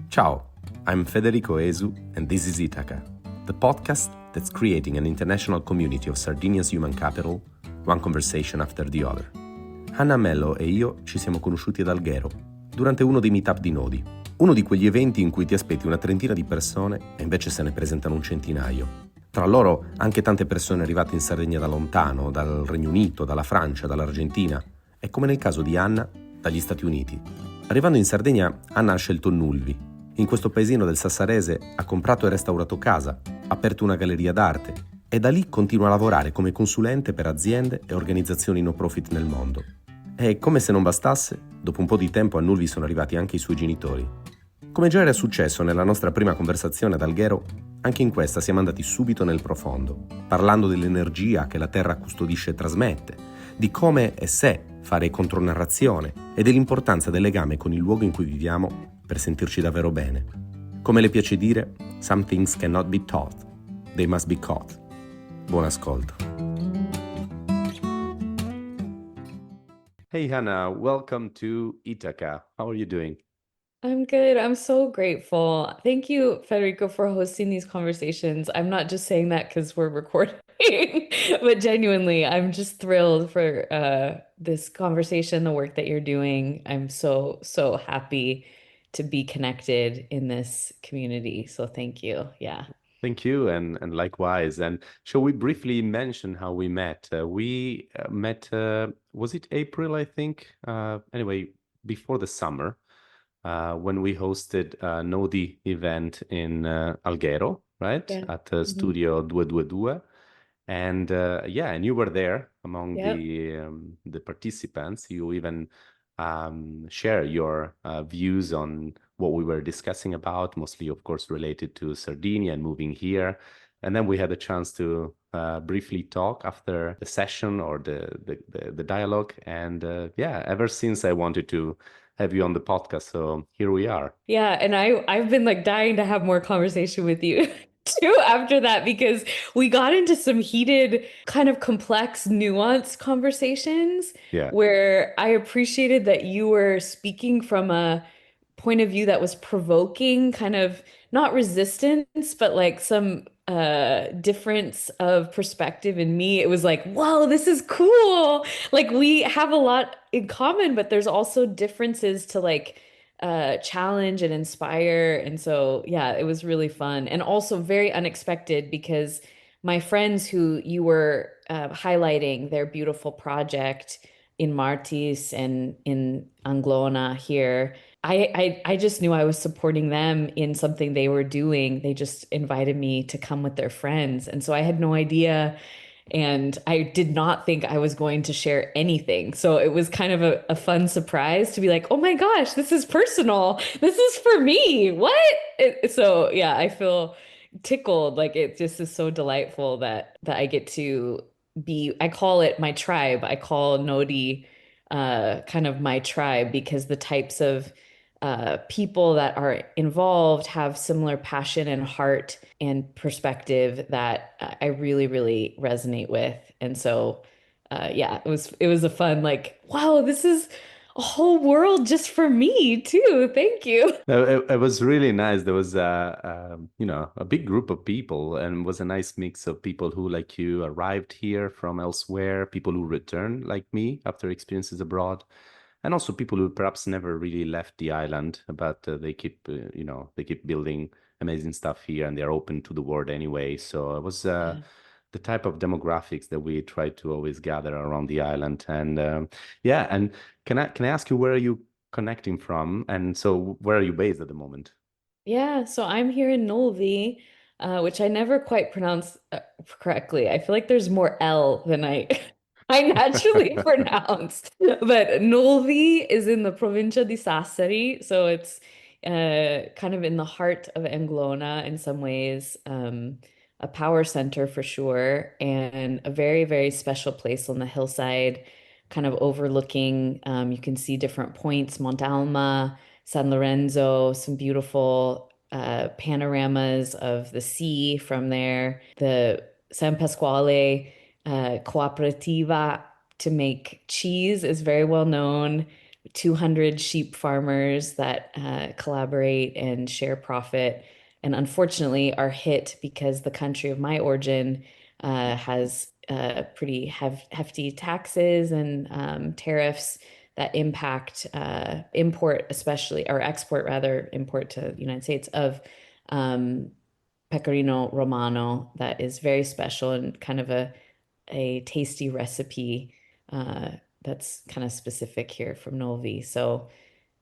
Ciao, I'm Federico Esu, and this is ITACA, the podcast that's creating an international community of Sardinia's human capital, one conversation after the other. Hannah Mello e io ci siamo conosciuti ad Alghero, durante uno dei meetup di NODI, uno di quegli eventi in cui ti aspetti una trentina di persone e invece se ne presentano un centinaio. Tra loro anche tante persone arrivate in Sardegna da lontano, dal Regno Unito, dalla Francia, dall'Argentina e, come nel caso di Hannah, dagli Stati Uniti. Arrivando in Sardegna, Hannah ha scelto Nulvi. In questo paesino del Sassarese ha comprato e restaurato casa, ha aperto una galleria d'arte e da lì continua a lavorare come consulente per aziende e organizzazioni no profit nel mondo. E come se non bastasse, dopo un po' di tempo a Nulvi sono arrivati anche i suoi genitori. Come già era successo nella nostra prima conversazione ad Alghero, anche in questa siamo andati subito nel profondo, parlando dell'energia che la terra custodisce e trasmette, di come e se fare contronarrazione e dell'importanza del legame con il luogo in cui viviamo per sentirci davvero bene. Come le piace dire, some things cannot be taught, they must be caught. Buon ascolto. Hey Hannah, welcome to Ithaca. How are you doing? I'm good. I'm so grateful. Thank you, Federico, for hosting these conversations. I'm not just saying that because we're recording, but genuinely, I'm just thrilled for this conversation, the work that you're doing. I'm so happy to be connected in this community. So thank you. Yeah. Thank you, and likewise. And shall we briefly mention how we met? We met, was it April, I think? Anyway, before the summer, when we hosted a NODI event in Alghero, right? Yeah. At Mhm. Studio 222. And and you were there among Yep. the participants. You even share your views on what we were discussing about, mostly, of course, related to Sardinia and moving here. And then we had a chance to briefly talk after the session or the dialogue. And ever since I wanted to have you on the podcast, so here we are. Yeah, and I've been like dying to have more conversation with you too after that because we got into some heated, kind of complex, nuanced conversations Yeah. where I appreciated that you were speaking from a point of view that was provoking, kind of not resistance, but like some difference of perspective in me. It was like, whoa, this is cool. Like we have a lot in common, but there's also differences to like challenge and inspire. And so, yeah, it was really fun and also very unexpected because my friends who you were highlighting their beautiful project in Martis and in Anglona here. I just knew I was supporting them in something they were doing. They just invited me to come with their friends. And so I had no idea. And I did not think I was going to share anything. So it was kind of a fun surprise to be like, oh my gosh, this is personal. This is for me. What? So yeah, I feel tickled. Like it just is so delightful that I get to be, I call it my tribe. I call NODI kind of my tribe because the types of people that are involved have similar passion and heart and perspective that I really, really resonate with. And so, yeah, it was a fun like, wow, this is a whole world just for me too. Thank you. No, it was really nice. There was a big group of people, and was a nice mix of people who, like you, arrived here from elsewhere, people who returned, like me, after experiences abroad, and also people who perhaps never really left the island, but they keep building amazing stuff here, and they're open to the world anyway. So it was Yeah. the type of demographics that we try to always gather around the island, and yeah. And can I ask you, where are you connecting from? And so where are you based at the moment? Yeah, so I'm here in Nulvi, which I never quite pronounce correctly. I feel like there's more L than I I naturally pronounce. But Nulvi is in the provincia di Sassari, so it's kind of in the heart of Anglona in some ways, a power center for sure, and a very, very special place on the hillside, kind of overlooking. You can see different points, Montalma. San Lorenzo, some beautiful panoramas of the sea from there. The San Pasquale cooperativa to make cheese is very well known. 200 sheep farmers that collaborate and share profit, and unfortunately are hit because the country of my origin has pretty hefty taxes and tariffs that impact import, especially, or export rather, import to the United States of um, pecorino romano that is very special and kind of a tasty recipe that's kind of specific here from Nulvi. So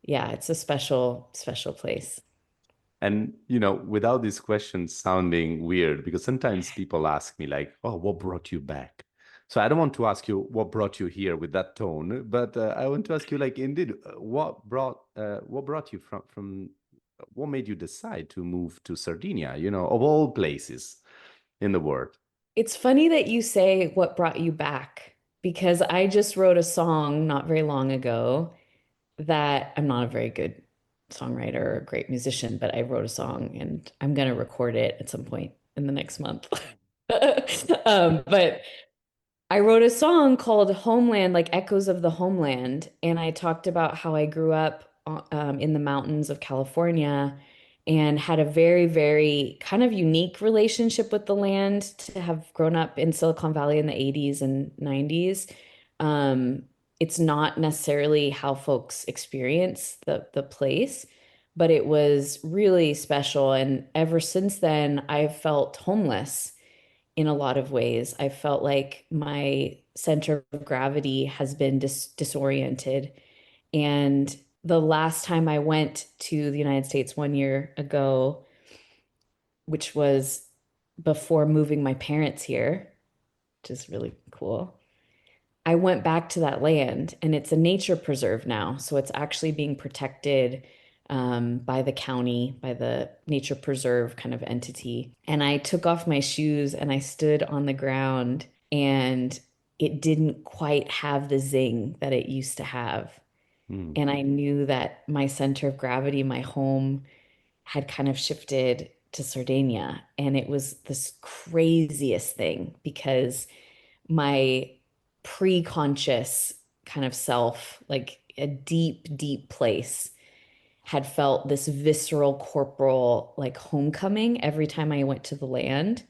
yeah, it's a special place. And, without these questions sounding weird, because sometimes people ask me, like, oh, what brought you back? So I don't want to ask you what brought you here with that tone, but I want to ask you, like, indeed, what brought you what made you decide to move to Sardinia, of all places in the world? It's funny that you say what brought you back because I just wrote a song not very long ago that I'm not a very good songwriter or a great musician, but I wrote a song and I'm going to record it at some point in the next month. But I wrote a song called Homeland, like Echoes of the Homeland. And I talked about how I grew up in the mountains of California and had a very, very kind of unique relationship with the land to have grown up in Silicon Valley in the 80s and 90s. Um, it's not necessarily how folks experience the place, but it was really special. And ever since then, I've felt homeless in a lot of ways. I felt like my center of gravity has been disoriented. And the last time I went to the United States 1 year ago, which was before moving my parents here, which is really cool. I went back to that land and it's a nature preserve now. So it's actually being protected by the county, by the nature preserve kind of entity. And I took off my shoes and I stood on the ground and it didn't quite have the zing that it used to have. Mm. And I knew that my center of gravity, my home, had kind of shifted to Sardinia. And it was this craziest thing because my pre-conscious kind of self, like a deep, deep place, had felt this visceral, corporal, like homecoming every time I went to the land.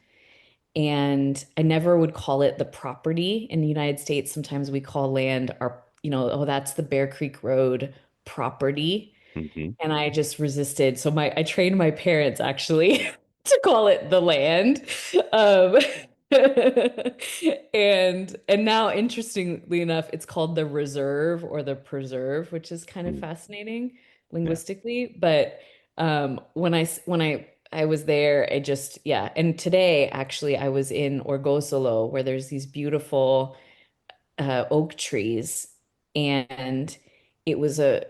And I never would call it the property. In the United States, sometimes we call land our, oh, that's the Bear Creek Road property. Hmm. And I just resisted. So I trained my parents actually to call it the land. Um, and now, interestingly enough, it's called the reserve or the preserve, which is kind of Mm. fascinating Yeah. linguistically. But when I was there, I just yeah. And today, actually, I was in Orgosolo, where there's these beautiful oak trees, and it was a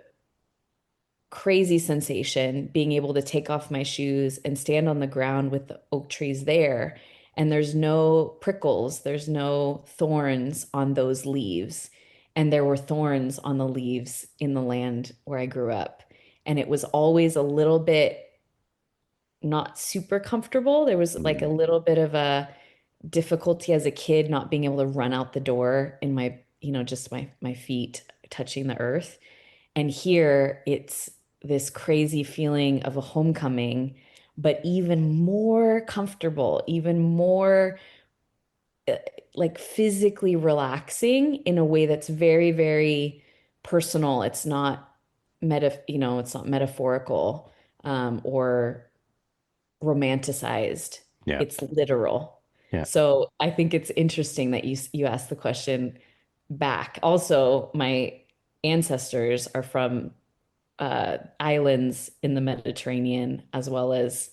crazy sensation being able to take off my shoes and stand on the ground with the oak trees there. And there's no prickles, there's no thorns on those leaves. And there were thorns on the leaves in the land where I grew up. And it was always a little bit not super comfortable. There was like a Mm. little bit of a difficulty as a kid not being able to run out the door in my, just my feet touching the earth. And here it's this crazy feeling of a homecoming, but even more comfortable, even more uh, like physically relaxing in a way that's very, very personal. It's not it's not metaphorical or romanticized. Yeah. It's literal. Yeah. So I think it's interesting that you asked the question back. Also, my ancestors are from islands in the Mediterranean, as well as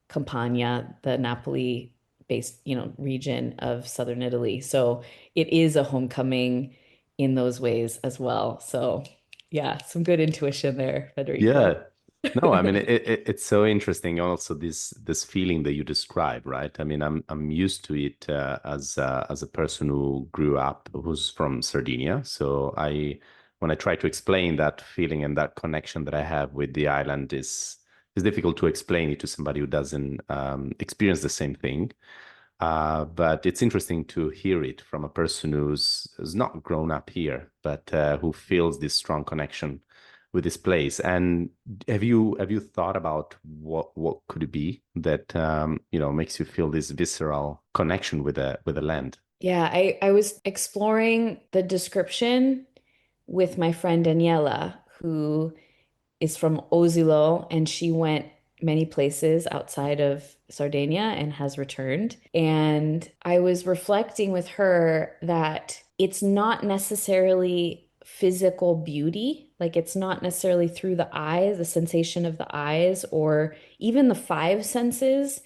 Campania, the Napoli-based, region of southern Italy. So it is a homecoming in those ways as well. So yeah, some good intuition there, Federico. Yeah. No, I mean it's so interesting. Also, this feeling that you describe, right? I mean, I'm used to it as a person who grew up, who's from Sardinia. So when I try to explain that feeling and that connection that I have with the island is difficult to explain it to somebody who doesn't experience the same thing. But it's interesting to hear it from a person who's not grown up here, but who feels this strong connection with this place. And have you thought about what could it be that makes you feel this visceral connection with the land? Yeah, I was exploring the description with my friend Daniela, who is from Oslo, and she went many places outside of Sardinia and has returned. And I was reflecting with her that it's not necessarily physical beauty, like it's not necessarily through the eyes, the sensation of the eyes, or even the five senses.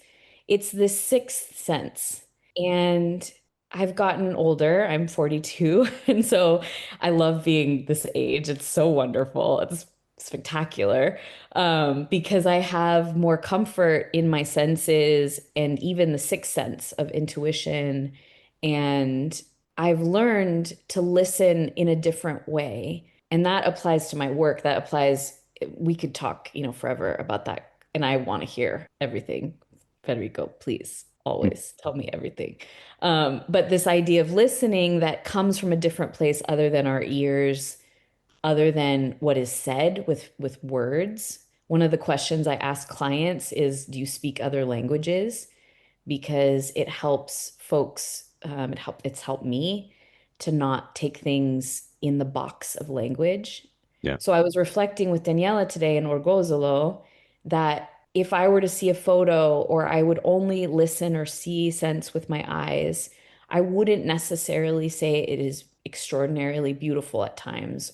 It's this sixth sense. And I've gotten older. I'm 42. And so I love being this age. It's so wonderful. It's spectacular, because I have more comfort in my senses and even the sixth sense of intuition. And I've learned to listen in a different way. And that applies to my work. That applies, we could talk, forever about that. And I want to hear everything. Federico, please always tell me everything. But this idea of listening that comes from a different place other than our ears, other than what is said with words. One of the questions I ask clients is, do you speak other languages? Because it helps folks, it's helped me to not take things in the box of language. Yeah. So I was reflecting with Daniela today in Orgozolo that if I were to see a photo or I would only listen or see, sense with my eyes, I wouldn't necessarily say it is extraordinarily beautiful at times,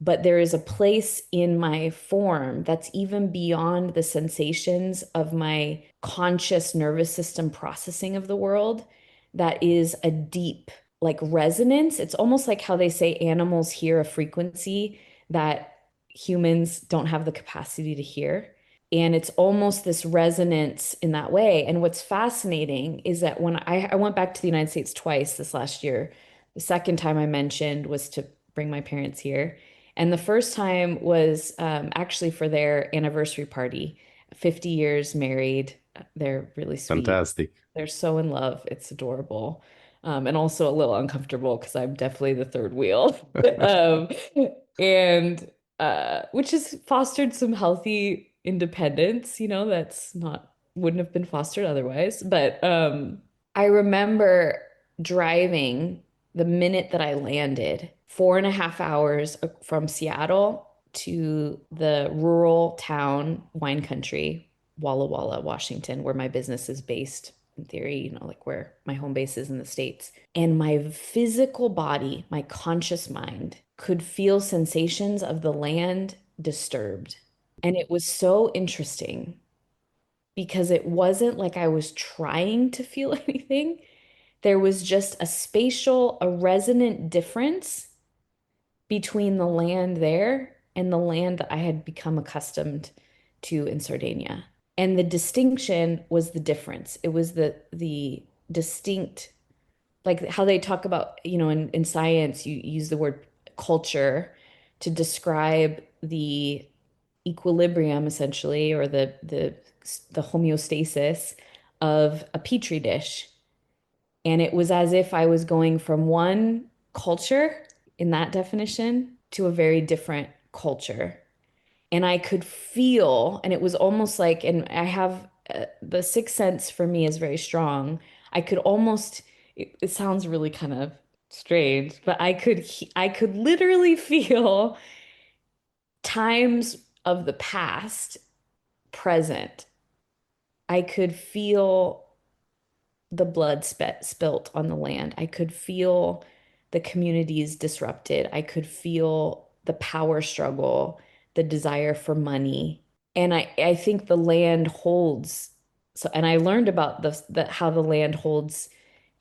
but there is a place in my form that's even beyond the sensations of my conscious nervous system processing of the world, that is a deep, like, resonance. It's almost like how they say animals hear a frequency that humans don't have the capacity to hear. And it's almost this resonance in that way. And what's fascinating is that when I went back to the United States twice this last year, the second time I mentioned was to bring my parents here. And the first time was actually for their anniversary party, 50 years married. They're really sweet. Fantastic. They're so in love. It's adorable. And also a little uncomfortable because I'm definitely the third wheel. um, and which has fostered some healthy independence, that's not, wouldn't have been fostered otherwise. But I remember driving the minute that I landed, 4.5 hours from Seattle to the rural town, wine country, Walla Walla, Washington, where my business is based, in theory, like where my home base is in the States. And my physical body, my conscious mind, could feel sensations of the land disturbed. And it was so interesting because it wasn't like I was trying to feel anything. There was just a spatial, a resonant difference between the land there and the land that I had become accustomed to in Sardinia. And the distinction was the difference. It was the distinct, like how they talk about, in science, you use the word culture to describe the equilibrium essentially, or the homeostasis of a petri dish. And it was as if I was going from one culture in that definition to a very different culture. And I could feel, and it was almost like, and I have the sixth sense for me is very strong. I could almost, it sounds really kind of strange, but I could literally feel times of the past present. I could feel the blood spilt on the land. I could feel the communities disrupted. I could feel the power struggle, the desire for money. And I think the land holds, so, and I learned about how the land holds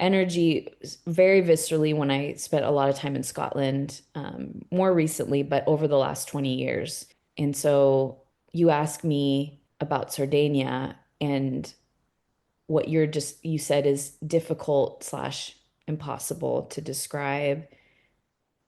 energy very viscerally when I spent a lot of time in Scotland, more recently, but over the last 20 years. And so you ask me about Sardinia, and what you said is difficult slash impossible to describe.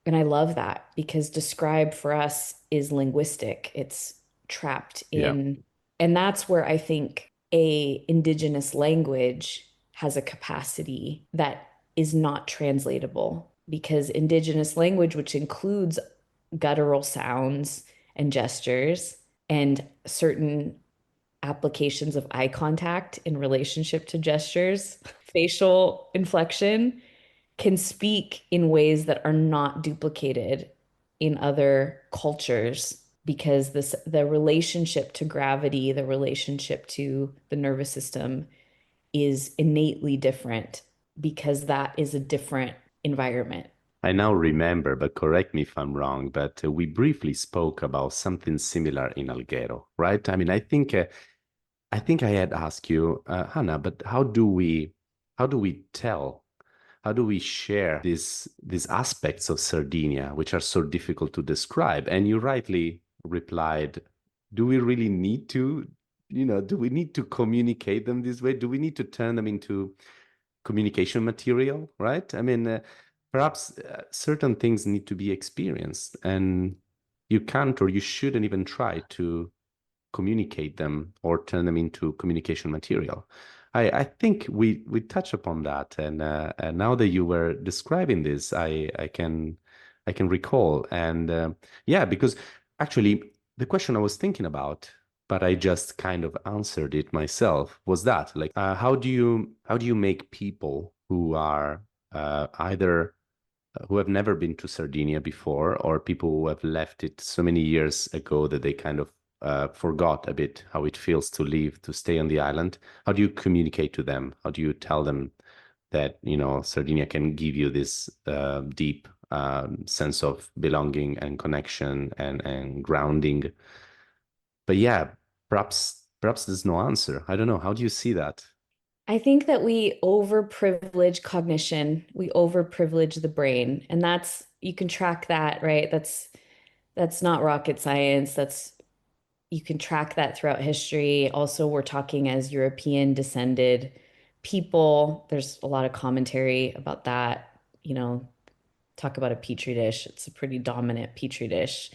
And I love that because describe for us is linguistic. It's trapped Yeah. in, and that's where I think a indigenous language has a capacity that is not translatable because indigenous language, which includes guttural sounds and gestures and certain applications of eye contact in relationship to gestures, facial inflection, can speak in ways that are not duplicated in other cultures because the relationship to gravity, the relationship to the nervous system is innately different because that is a different environment. I now remember, but correct me if I'm wrong, but we briefly spoke about something similar in Alghero, right? I mean, I think I had asked you, Hannah, but how do we tell, how do we share these aspects of Sardinia, which are so difficult to describe? And you rightly replied, do we really need to, do we need to communicate them this way? Do we need to turn them into communication material, right? I mean, perhaps certain things need to be experienced, and you can't or you shouldn't even try to communicate them or turn them into communication material. I think we touch upon that, and now that you were describing this, I can recall, and yeah, because actually the question I was thinking about, but I just kind of answered it myself, was that like how do you make people who are either who have never been to Sardinia before, or people who have left it so many years ago that they kind of forgot a bit how it feels to leave, to stay on the island. How do you communicate to them? How do you tell them that, Sardinia can give you this deep sense of belonging and connection and grounding? But yeah, perhaps there's no answer. I don't know. How do you see that? I think that we overprivilege cognition, we overprivilege the brain, and that's you can track that, right? That's not rocket science. That's you can track that throughout history. Also, we're talking as European descended people. There's a lot of commentary about that. Talk about a petri dish. It's a pretty dominant petri dish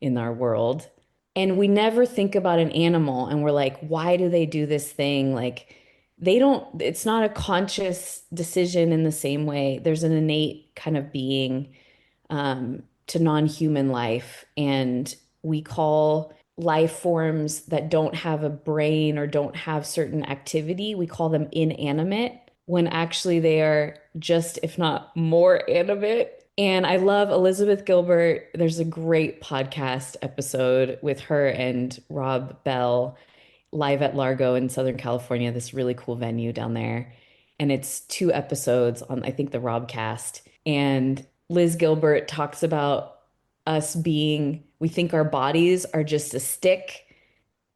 in our world. And we never think about an animal and we're like, why do they do this thing? Like, they don't, it's not a conscious decision in the same way. There's an innate kind of being to non-human life. And we call life forms that don't have a brain or don't have certain activity, we call them inanimate when actually they are just, if not more animate. And I love Elizabeth Gilbert. There's a great podcast episode with her and Rob Bell live at Largo in Southern California, this really cool venue down there. And it's 2 episodes on, I think, the Robcast. And Liz Gilbert talks about us being, we think our bodies are just a stick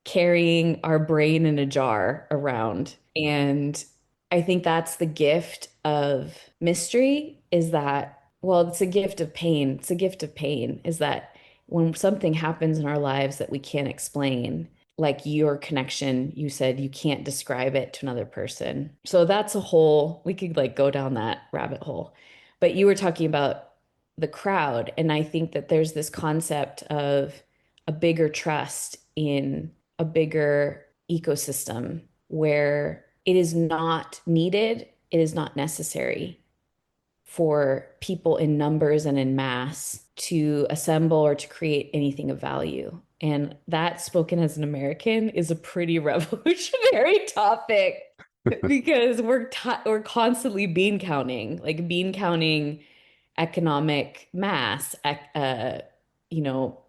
carrying our brain in a jar around. And I think that's the gift of mystery is that, well, it's a gift of pain. It's a gift of pain is that when something happens in our lives that we can't explain, like your connection, you said you can't describe it to another person. So that's a whole, we could like go down that rabbit hole. But you were talking about the crowd. And I think that there's this concept of a bigger trust in a bigger ecosystem where it is not needed, it is not necessary for people in numbers and in mass to assemble or to create anything of value. And that, spoken as an American, is a pretty revolutionary topic because we're constantly bean counting economic mass,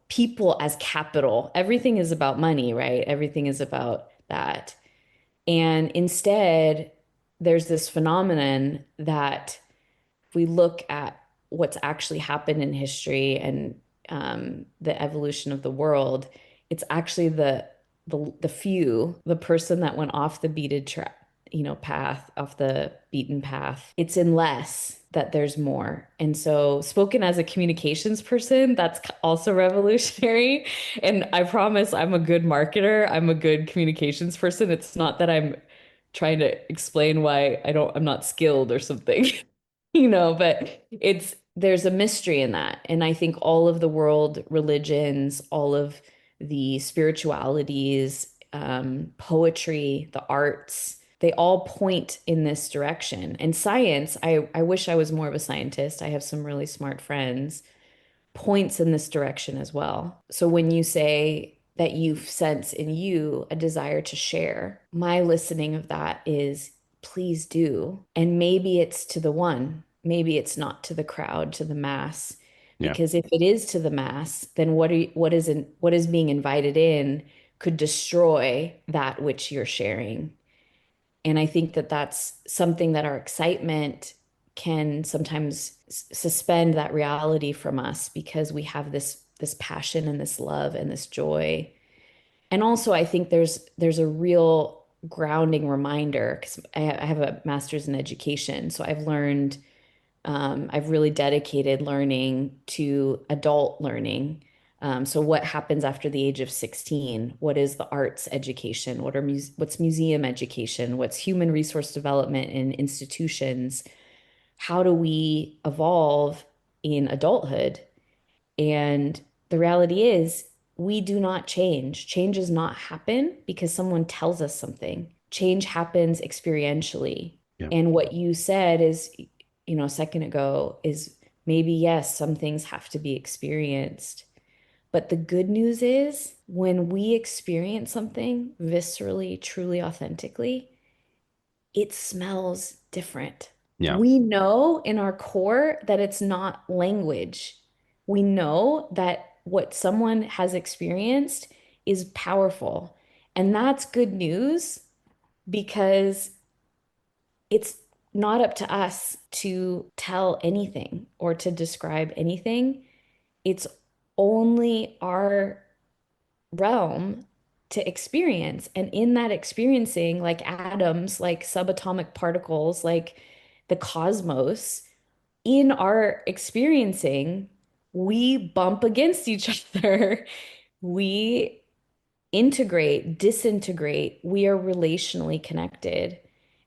people as capital. Everything is about money, right? Everything is about that. And instead, there's this phenomenon that if we look at what's actually happened in history and the evolution of the world, it's actually the few, the person that went off the beaten track, path, off the beaten path. It's in less that there's more. And so, spoken as a communications person, that's also revolutionary. And I promise I'm a good marketer. I'm a good communications person. It's not that I'm trying to explain why I'm not skilled or something. But there's a mystery in that. And I think all of the world religions, all of the spiritualities, poetry, the arts, they all point in this direction. And science, I wish I was more of a scientist. I have some really smart friends, points in this direction as well. So when you say that you sense in you a desire to share, my listening of that is please do. And maybe it's to the one, maybe it's not to the crowd, to the mass. Yeah. Because if it is to the mass, then what is being invited in could destroy that which you're sharing. And I think that that's something that our excitement can sometimes suspend that reality from us because we have this passion and this love and this joy. And also, I think there's a real grounding reminder because I have a master's in education, so I've learned I've really dedicated learning to adult learning. So what happens after the age of 16? What is the arts education? What's museum education? What's human resource development in institutions? How do we evolve in adulthood? And the reality is, we do not change. Change does not happen because someone tells us something. Change happens experientially. Yeah. And what you said is, a second ago is maybe, yes, some things have to be experienced. But the good news is when we experience something viscerally, truly, authentically, it smells different. Yeah. We know in our core that it's not language. We know that what someone has experienced is powerful. And that's good news because it's not up to us to tell anything or to describe anything. It's only our realm to experience. And in that experiencing, like atoms, like subatomic particles, like the cosmos, in our experiencing, we bump against each other. We integrate, disintegrate. We are relationally connected.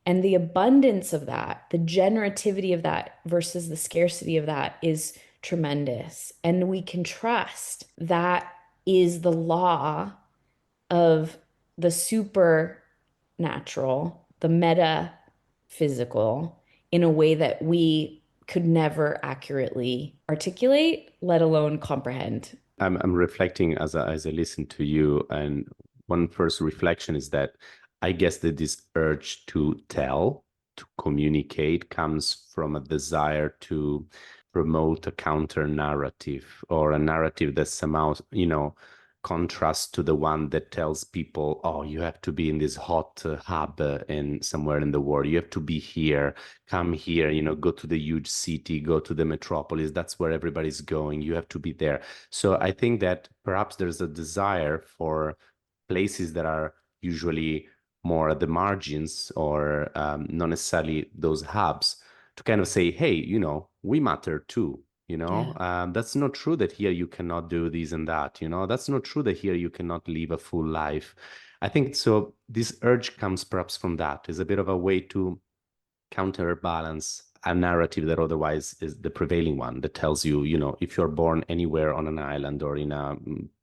And the abundance of that, the generativity of that versus the scarcity of that is tremendous. And we can trust that is the law of the supernatural, the metaphysical, in a way that we could never accurately articulate, let alone comprehend. I'm reflecting as I listen to you, and one first reflection is that I guess that this urge to tell, to communicate, comes from a desire to promote a counter narrative or a narrative that somehow, contrasts to the one that tells people, oh, you have to be in this hot hub in somewhere in the world. You have to be here, come here, go to the huge city, go to the metropolis. That's where everybody's going. You have to be there. So I think that perhaps there's a desire for places that are usually more at the margins or not necessarily those hubs to kind of say, hey, we matter too. Yeah. That's not true that here you cannot do this and that. That's not true that here you cannot live a full life. I think so. This urge comes perhaps from that. Is a bit of a way to counterbalance a narrative that otherwise is the prevailing one that tells you, if you're born anywhere on an island or in a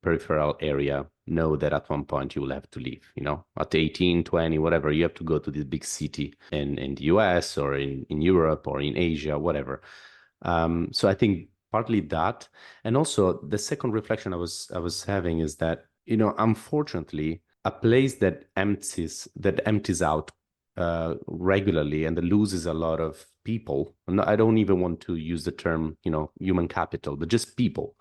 peripheral area, know that at one point you will have to leave, at 18, 20, whatever, you have to go to this big city in the US or in Europe or in Asia, whatever. So I think partly that, and also the second reflection I was having is that, unfortunately, a place that empties out regularly and that loses a lot of people. And I don't even want to use the term, human capital, but just people.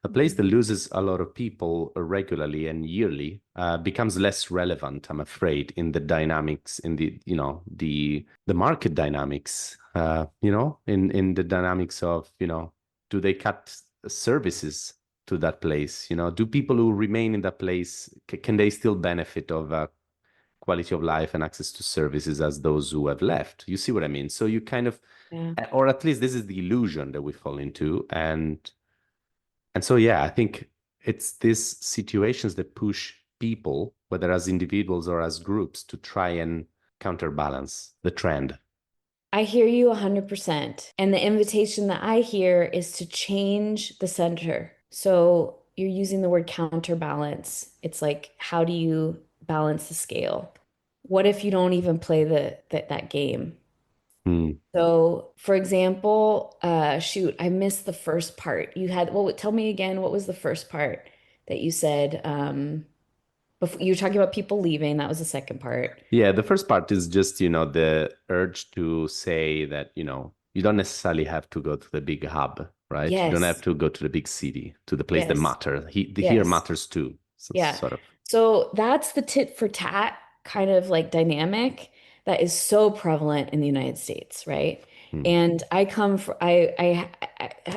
A place that loses a lot of people regularly and yearly becomes less relevant, I'm afraid, in the dynamics, in the market dynamics, in the dynamics of, do they cut services to that place? Do people who remain in that place, can they still benefit of quality of life and access to services as those who have left? You see what I mean? So you kind of, Yeah. or at least this is the illusion that we fall into. And so, yeah, I think it's these situations that push people, whether as individuals or as groups, to try and counterbalance the trend. I hear you 100%. And the invitation that I hear is to change the center. So you're using the word counterbalance. It's like, how do you balance the scale? what if you don't even play that game? Hmm. So, for example, shoot, I missed the first part. You had, well, tell me again, what was the first part that you said? Before you were talking about people leaving, that was the second part. Yeah, the first part is just, the urge to say that, you don't necessarily have to go to the big hub, right? You don't have Yes, to go to the big city, to the place that yes, matters. Here yes. matters too, so, Yeah. sort of. So that's the tit for tat kind of like dynamic that is so prevalent in the United States, right? Hmm. And I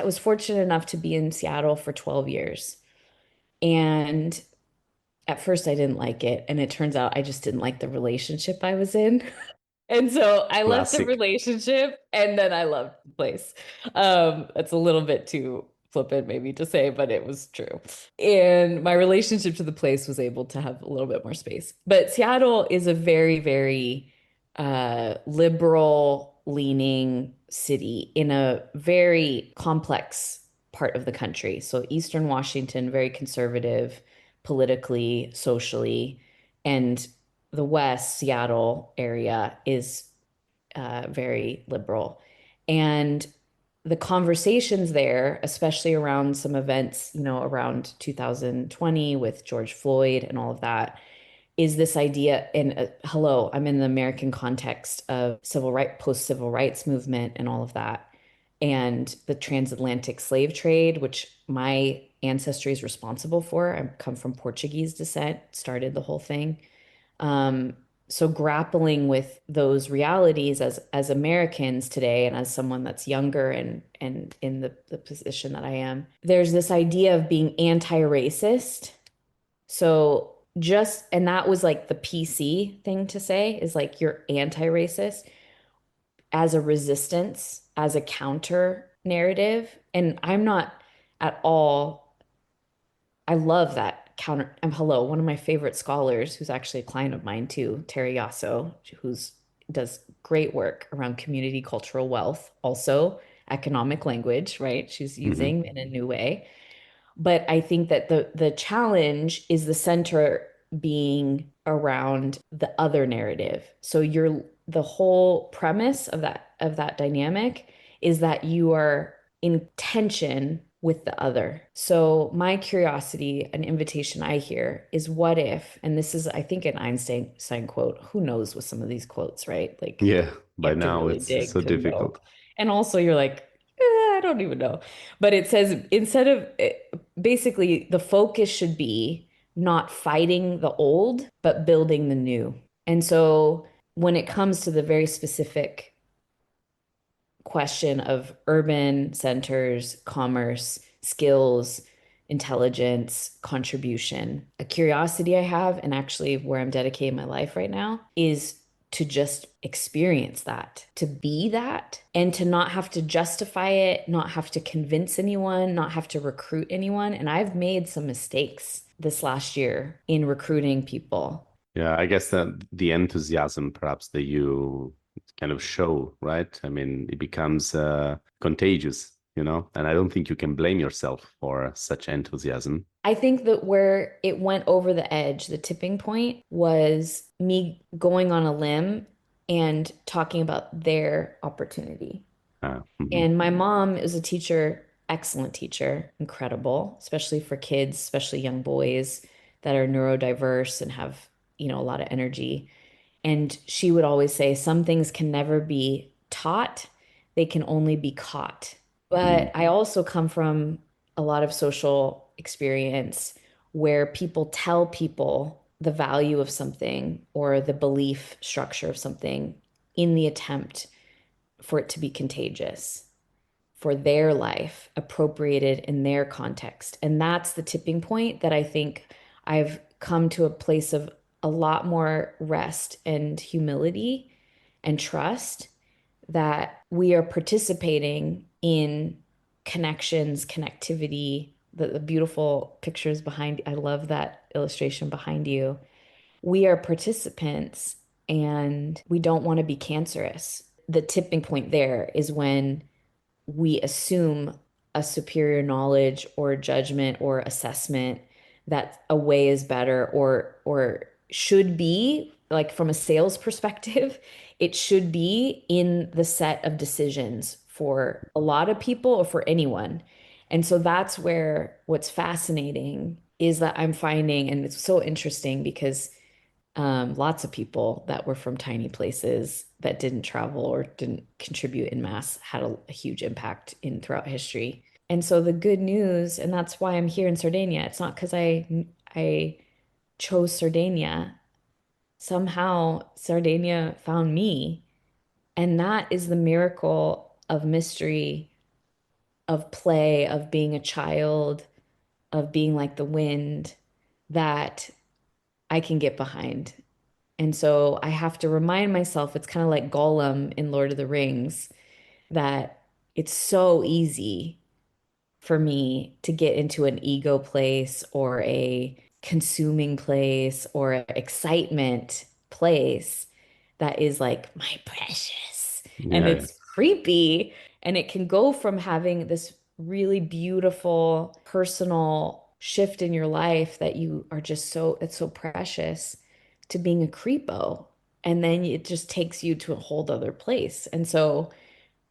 was fortunate enough to be in Seattle for 12 years. And at first I didn't like it. And it turns out I just didn't like the relationship I was in. And so I left the Classic. relationship and then I loved the place. That's a little bit too flippant maybe to say, but it was true. And my relationship to the place was able to have a little bit more space. But Seattle is a very, very liberal leaning city in a very complex part of the country. So Eastern Washington, very conservative politically, socially, and the West, Seattle area is very liberal. And the conversations there, especially around some events, around 2020 with George Floyd and all of that, is this idea. And hello, I'm in the American context of post-civil rights movement and all of that, and the transatlantic slave trade, which my ancestry is responsible for. I come from Portuguese descent, started the whole thing. Um, so grappling with those realities as Americans today, and as someone that's younger and in the position that I am, there's this idea of being anti-racist. So just, and that was like the PC thing to say, is like you're anti-racist as a resistance, as a counter narrative. And I'm not at all, I love that counter. Hello, one of my favorite scholars, who's actually a client of mine too, Terry Yasso, who's does great work around community cultural wealth, also economic language, right? She's Hmm. using in a new way. But I think that the challenge is the center being around the other narrative. So the whole premise of that dynamic is that you are in tension with the other. So my curiosity, an invitation I hear is what if, and this is I think an Einstein quote, who knows with some of these quotes, right? Like Yeah, you by have to now really it's dig so to know. difficult. And also you're like, I don't even know. But it says instead of basically the focus should be not fighting the old, but building the new. And so when it comes to the very specific question of urban centers, commerce, skills, intelligence, contribution. A curiosity I have, and actually where I'm dedicating my life right now, is to just experience that, to be that, and to not have to justify it, not have to convince anyone, not have to recruit anyone. And I've made some mistakes this last year in recruiting people. Yeah, I guess that the enthusiasm perhaps that you kind of show, right? I mean, it becomes contagious, and I don't think you can blame yourself for such enthusiasm. I think that where it went over the edge, the tipping point, was me going on a limb and talking about their opportunity. Mhm. And my mom is a teacher, excellent teacher, incredible, especially for kids, especially young boys that are neurodiverse and have, a lot of energy. And she would always say, some things can never be taught, they can only be caught. Mm. But I also come from a lot of social experience where people tell people the value of something or the belief structure of something in the attempt for it to be contagious for their life, appropriated in their context. And that's the tipping point that I think I've come to a place of a lot more rest and humility and trust that we are participating in connections, connectivity, the beautiful pictures behind. I love that illustration behind you. We are participants and we don't want to be cancerous. The tipping point there is when we assume a superior knowledge or judgment or assessment that a way is better or should be like from a sales perspective, it should be in the set of decisions for a lot of people or for anyone. And so that's where what's fascinating is that I'm finding, and it's so interesting because lots of people that were from tiny places that didn't travel or didn't contribute in mass had a huge impact in throughout history. And so the good news, and that's why I'm here in Sardinia. It's not because I chose Sardinia. Somehow Sardinia found me. And that is the miracle of mystery, of play, of being a child, of being like the wind that I can get behind. And so I have to remind myself, it's kind of like Gollum in Lord of the Rings, that it's so easy for me to get into an ego place or a consuming place or an excitement place that is like my precious. And Yeah, it's creepy. And it can go from having this really beautiful personal shift in your life that you are just so, it's so precious to being a creepo. And then it just takes you to a whole other place. And so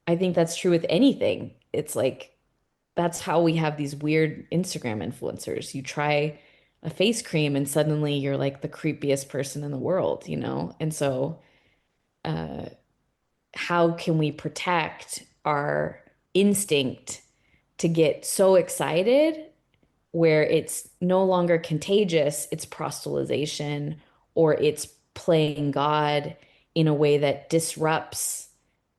I think that's true with anything. It's like, that's how we have these weird Instagram influencers. You try a face cream and suddenly you're like the creepiest person in the world, you know? And so, uh, how can we protect our instinct to get so excited where it's no longer contagious, it's proselytization or it's playing God in a way that disrupts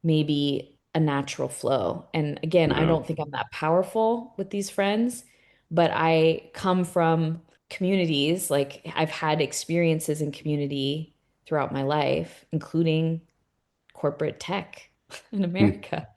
maybe a natural flow. And again, I yeah. don't think I'm that powerful with these friends, but I come from communities, like I've had experiences in community throughout my life, including corporate tech in Hmm. America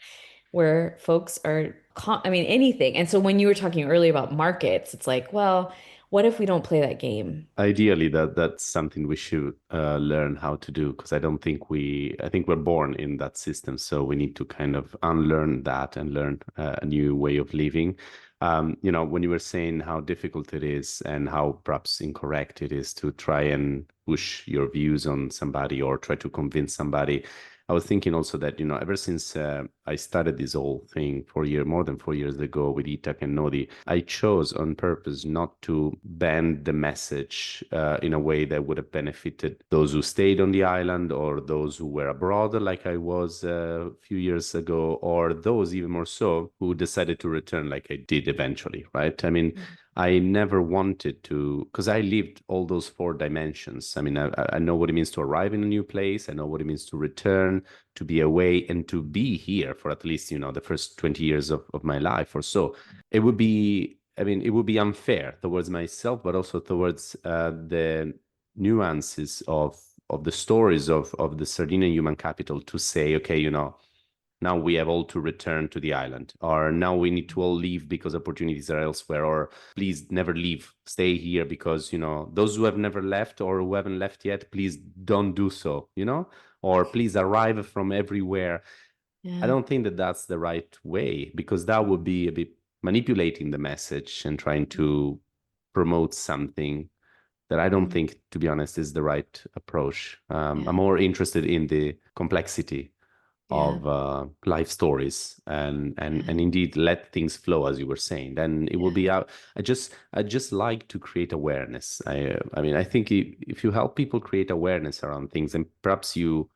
where folks are, I mean, anything. And so when you were talking earlier about markets, it's like, well, what if we don't play that game? Ideally, that's something we should learn how to do because I think we're born in that system, so we need to kind of unlearn that and learn a new way of living. When you were saying how difficult it is and how perhaps incorrect it is to try and push your views on somebody or try to convince somebody, I was thinking also that, ever since I started this whole thing more than 4 years ago with ITACA and NODI, I chose on purpose not to bend the message in a way that would have benefited those who stayed on the island or those who were abroad, like I was a few years ago, or those even more so who decided to return like I did eventually, right? I mean, I never wanted to, because I lived all those four dimensions. I mean, I know what it means to arrive in a new place. I know what it means to return, to be away, and to be here for at least, the first 20 years of my life or so. It would be, I mean, it would be unfair towards myself, but also towards the nuances of the stories of the Sardinian human capital to say, okay, now we have all to return to the island, or now we need to all leave because opportunities are elsewhere, or please never leave, stay here because, those who have never left or who haven't left yet, please don't do so, or please arrive from everywhere. I Yeah, don't think that that's the right way because that would be a bit manipulating the message and trying to promote something that I don't yeah, think, to be honest, is the right approach. I'm yeah, more interested in the complexity yeah, of life stories and yeah, indeed let things flow as you were saying. Then it will yeah, be out. I just like to create awareness. I mean I think if you help people create awareness around things and perhaps you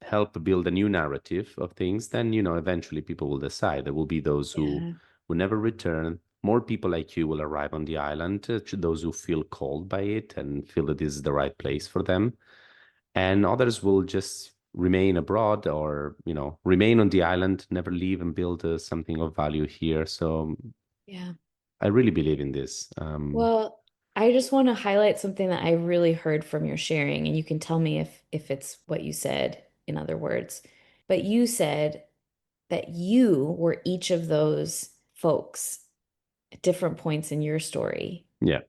help build a new narrative of things, then eventually people will decide. There will be those who yeah, will never return. More people like you will arrive on the island, to those who feel called by it and feel that this is the right place for them. And others will just remain abroad or, remain on the island, never leave and build something of value here. So yeah. I really believe in this. Well, I just want to highlight something that I really heard from your sharing, and you can tell me if it's what you said, in other words. But you said that you were each of those folks at different points in your story. Yeah,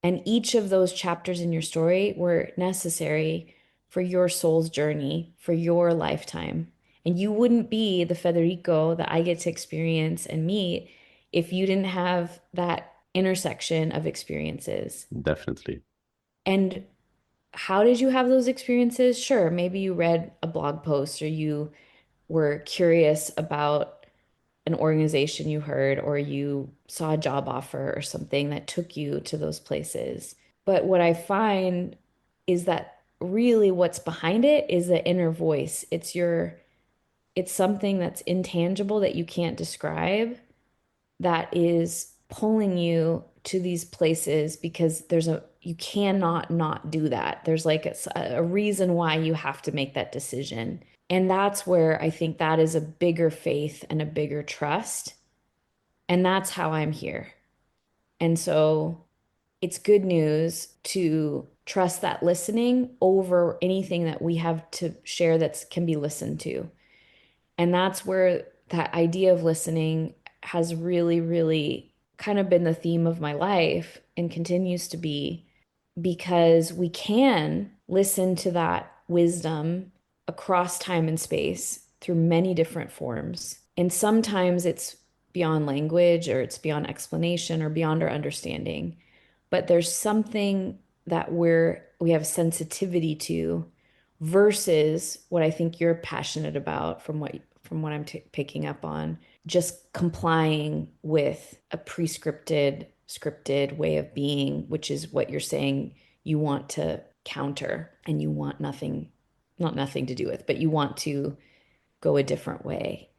And each of those chapters in your story were necessary for your soul's journey, for your lifetime. And you wouldn't be the Federico that I get to experience and meet if you didn't have that intersection of experiences. definitely. And how did you have those experiences? Sure, maybe you read a blog post or you were curious about an organization you heard or you saw a job offer or something that took you to those places. But what I find is that really what's behind it is the inner voice. It's something that's intangible that you can't describe that is pulling you to these places because you cannot not do that. There's like a reason why you have to make that decision. And that's where I think that is a bigger faith and a bigger trust. And that's how I'm here. And so it's good news to trust that listening over anything that we have to share that can be listened to. And that's where that idea of listening has really, really kind of been the theme of my life and continues to be because we can listen to that wisdom across time and space through many different forms. And sometimes it's beyond language or it's beyond explanation or beyond our understanding. But there's something that we have sensitivity to versus what I think you're passionate about from what I'm picking up on, just complying with a prescripted, scripted way of being, which is what you're saying you want to counter and you want nothing, not nothing to do with, but you want to go a different way.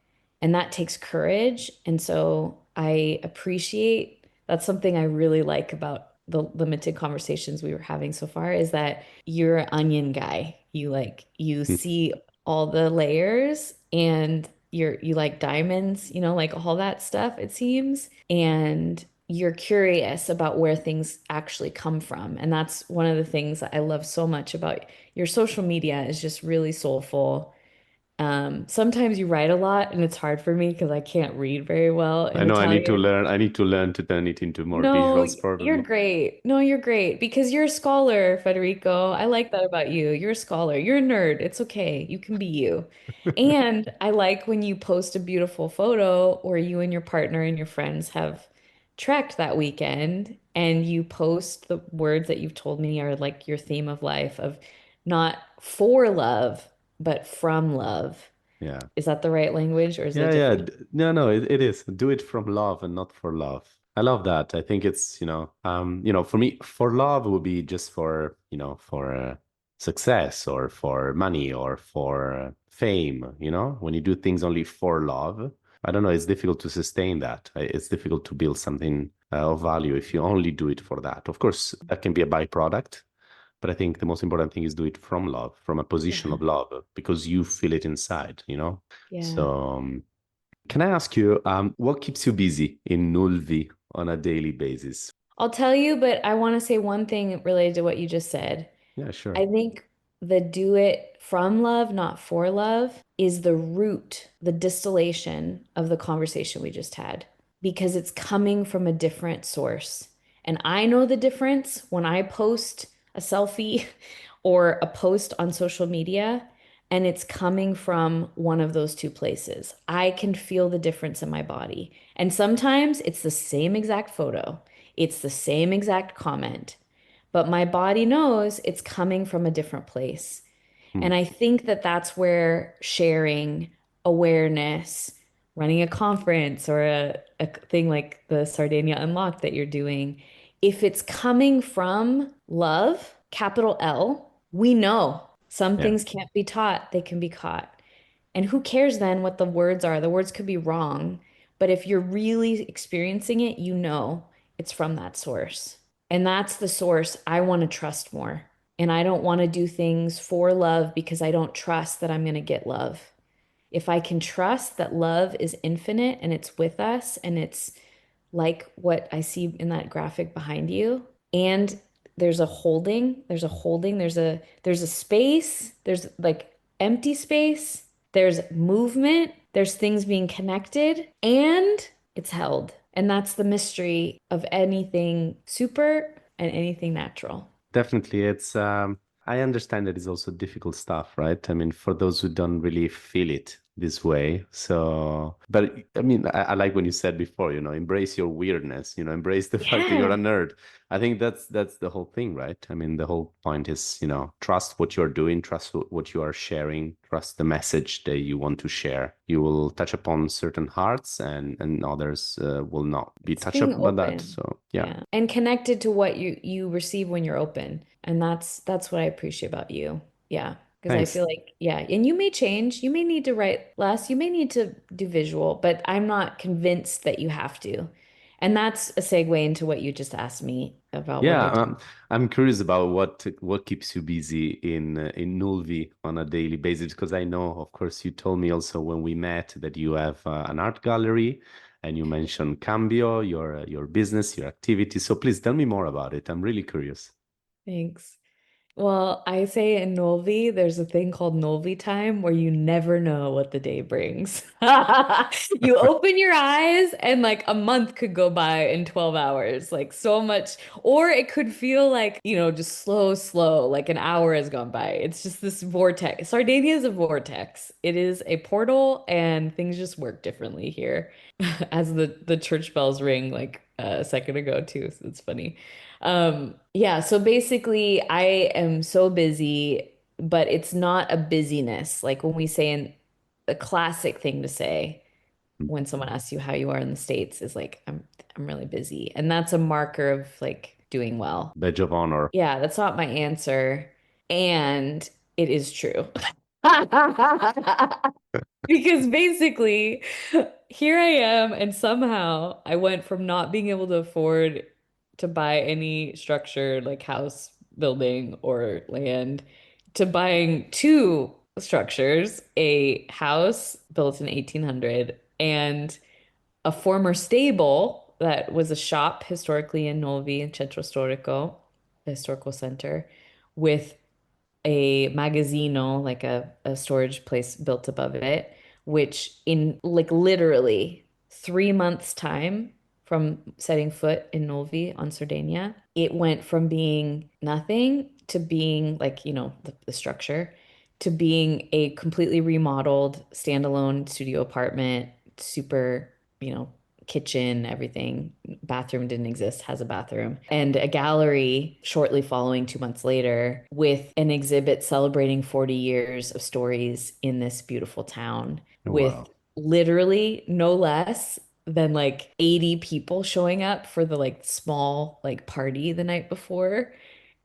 And that takes courage. And so I appreciate that's something I really like about the limited conversations we were having so far is that you're an onion guy. You see all the layers and you like diamonds, like all that stuff, it seems. And you're curious about where things actually come from. And that's one of the things that I love so much about your social media is just really soulful. Sometimes you write a lot and it's hard for me because I can't read very well I in know Italian. I need to learn to turn it into more No, visuals you're probably. great. No, you're great because you're a scholar, Federico. I like that about you. You're a scholar. You're a nerd. It's okay. You can be you. And I like when you post a beautiful photo or you and your partner and your friends have trekked that weekend and you post the words that you've told me are like your theme of life of not for love, but from love. Yeah. Is that the right language or is it Yeah, yeah. different? No, no, it is. Do it from love and not for love. I love that. I think it's, for me, for love would be just for, for success or for money or for fame, when you do things only for love. I don't know, it's difficult to sustain that. It's difficult to build something of value if you only do it for that. Of course, that can be a byproduct, but I think the most important thing is do it from love, from a position Yeah. of love, because you feel it inside. Yeah. So, can I ask you, what keeps you busy in Nulvi on a daily basis? I'll tell you, but I want to say one thing related to what you just said. Yeah, sure. I think the do it from love, not for love, is the root, the distillation of the conversation we just had, because it's coming from a different source. And I know the difference when I post a selfie or a post on social media, and it's coming from one of those two places. I can feel the difference in my body. And sometimes it's the same exact photo, it's the same exact comment but my body knows it's coming from a different place. Hmm. And I think that that's where sharing, awareness, running a conference or a thing like the Sardinia Unlocked that you're doing, if it's coming from love, capital L, we know some Yeah, things can't be taught, they can be caught. And who cares then what the words are? The words could be wrong, but if you're really experiencing it, you know it's from that source. And that's the source I want to trust more. And I don't want to do things for love because I don't trust that I'm going to get love. If I can trust that love is infinite and it's with us and it's like what I see in that graphic behind you, and there's a space, there's like empty space, there's movement, there's things being connected, and it's held. And that's the mystery of anything super and anything natural. definitely. I understand that it's also difficult stuff, right? I mean, for those who don't really feel it, this way. So, but I mean, I like when you said before, embrace your weirdness, embrace the fact that you're a Yeah. nerd. I think that's the whole thing, right? I mean, the whole point is, trust what you're doing, trust what you are sharing, trust the message that you want to share. You will touch upon certain hearts, and others will not be It's touched being up by that. open. So, yeah. Yeah. And connected to what you receive when you're open. And that's what I appreciate about you. Yeah. Because I Thanks. feel like, yeah, and you may change. You may need to write less. You may need to do visual, but I'm not convinced that you have to. And that's a segue into what you just asked me about what Yeah, I do. I'm curious about what keeps you busy in Nulvi on a daily basis, because I know, of course, you told me also when we met that you have an art gallery, and you mentioned Cambio, your business, your activity. So please tell me more about it. I'm really curious. Thanks. Well, I say in Nulvi, there's a thing called Nulvi time where you never know what the day brings. You open your eyes and like a month could go by in 12 hours, like so much, or it could feel like, just slow, slow, like an hour has gone by. It's just this vortex. Sardinia is a vortex. It is a portal and things just work differently here as the church bells ring like a second ago too. So it's funny. Yeah, so basically I am so busy, but it's not a busyness. Like when we say in the classic thing to say when someone asks you how you are in the States is like I'm really busy. And that's a marker of like doing well. Badge of honor. Yeah, that's not my answer. And it is true. Because basically, here I am, and somehow I went from not being able to afford to buy any structure like house building or land to buying two structures, a house built in 1800 and a former stable that was a shop historically in Nulvi, in Centro Storico, the historical center, with a magazzino, like a storage place built above it, which in like literally 3 months' time from setting foot in Nulvi on Sardinia, it went from being nothing to being like, the structure to being a completely remodeled standalone studio apartment, super, you know, kitchen, everything. Bathroom didn't exist, has a bathroom. And a gallery shortly following 2 months later with an exhibit celebrating 40 years of stories in this beautiful town with Wow. literally no less than like 80 people showing up for the like small like party the night before.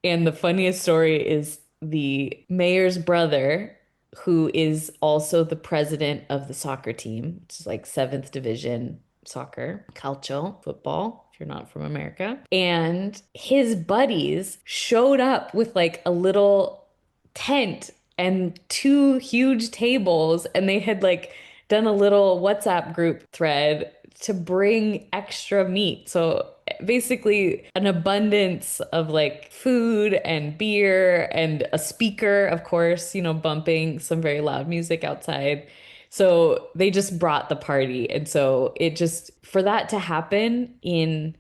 And the funniest story is the mayor's brother, who is also the president of the soccer team, which is like seventh division soccer, calcio, football, if you're not from America. And his buddies showed up with like a little tent and two huge tables, and they had like done a little WhatsApp group thread to bring extra meat. So basically an abundance of like food and beer and a speaker, of course, bumping some very loud music outside. So they just brought the party. And so it just, for that to happen in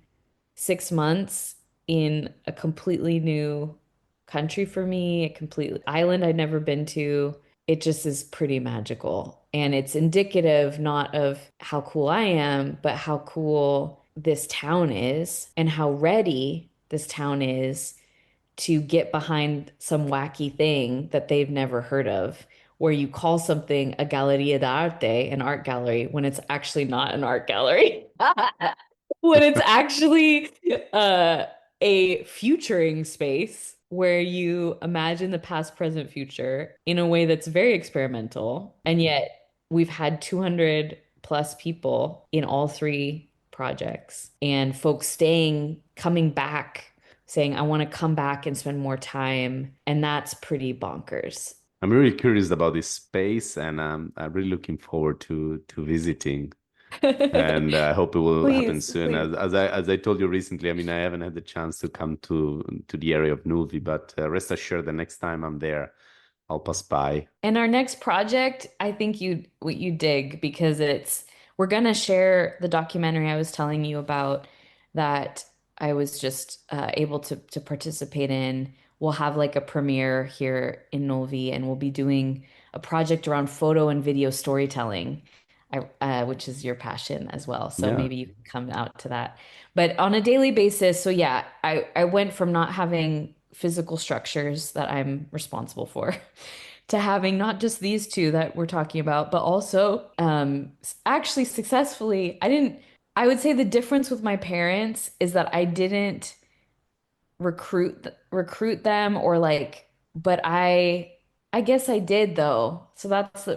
6 months in a completely new country for me, a complete island I'd never been to, it just is pretty magical. And it's indicative not of how cool I am, but how cool this town is and how ready this town is to get behind some wacky thing that they've never heard of, where you call something a galleria d'arte, an art gallery, when it's actually not an art gallery. When it's actually uh, a futuring space where you imagine the past, present, future in a way that's very experimental. And yet we've had 200 plus people in all three projects and folks coming back, saying, I want to come back and spend more time. And that's pretty bonkers. I'm really curious about this space, and I'm really looking forward to visiting. And I hope it will happen Please, soon. please. As I told you recently, I mean, I haven't had the chance to come to the area of Nulvi, but rest assured, the next time I'm there, I'll pass by. And our next project, I think you dig because we're gonna share the documentary I was telling you about that I was just able to participate in. We'll have like a premiere here in Nulvi, and we'll be doing a project around photo and video storytelling, which is your passion as well. So Yeah. maybe you can come out to that. But on a daily basis, so yeah, I went from not having physical structures that I'm responsible for to having not just these two that we're talking about, but also actually successfully, I would say the difference with my parents is that I didn't recruit them or like, but I guess I did though. So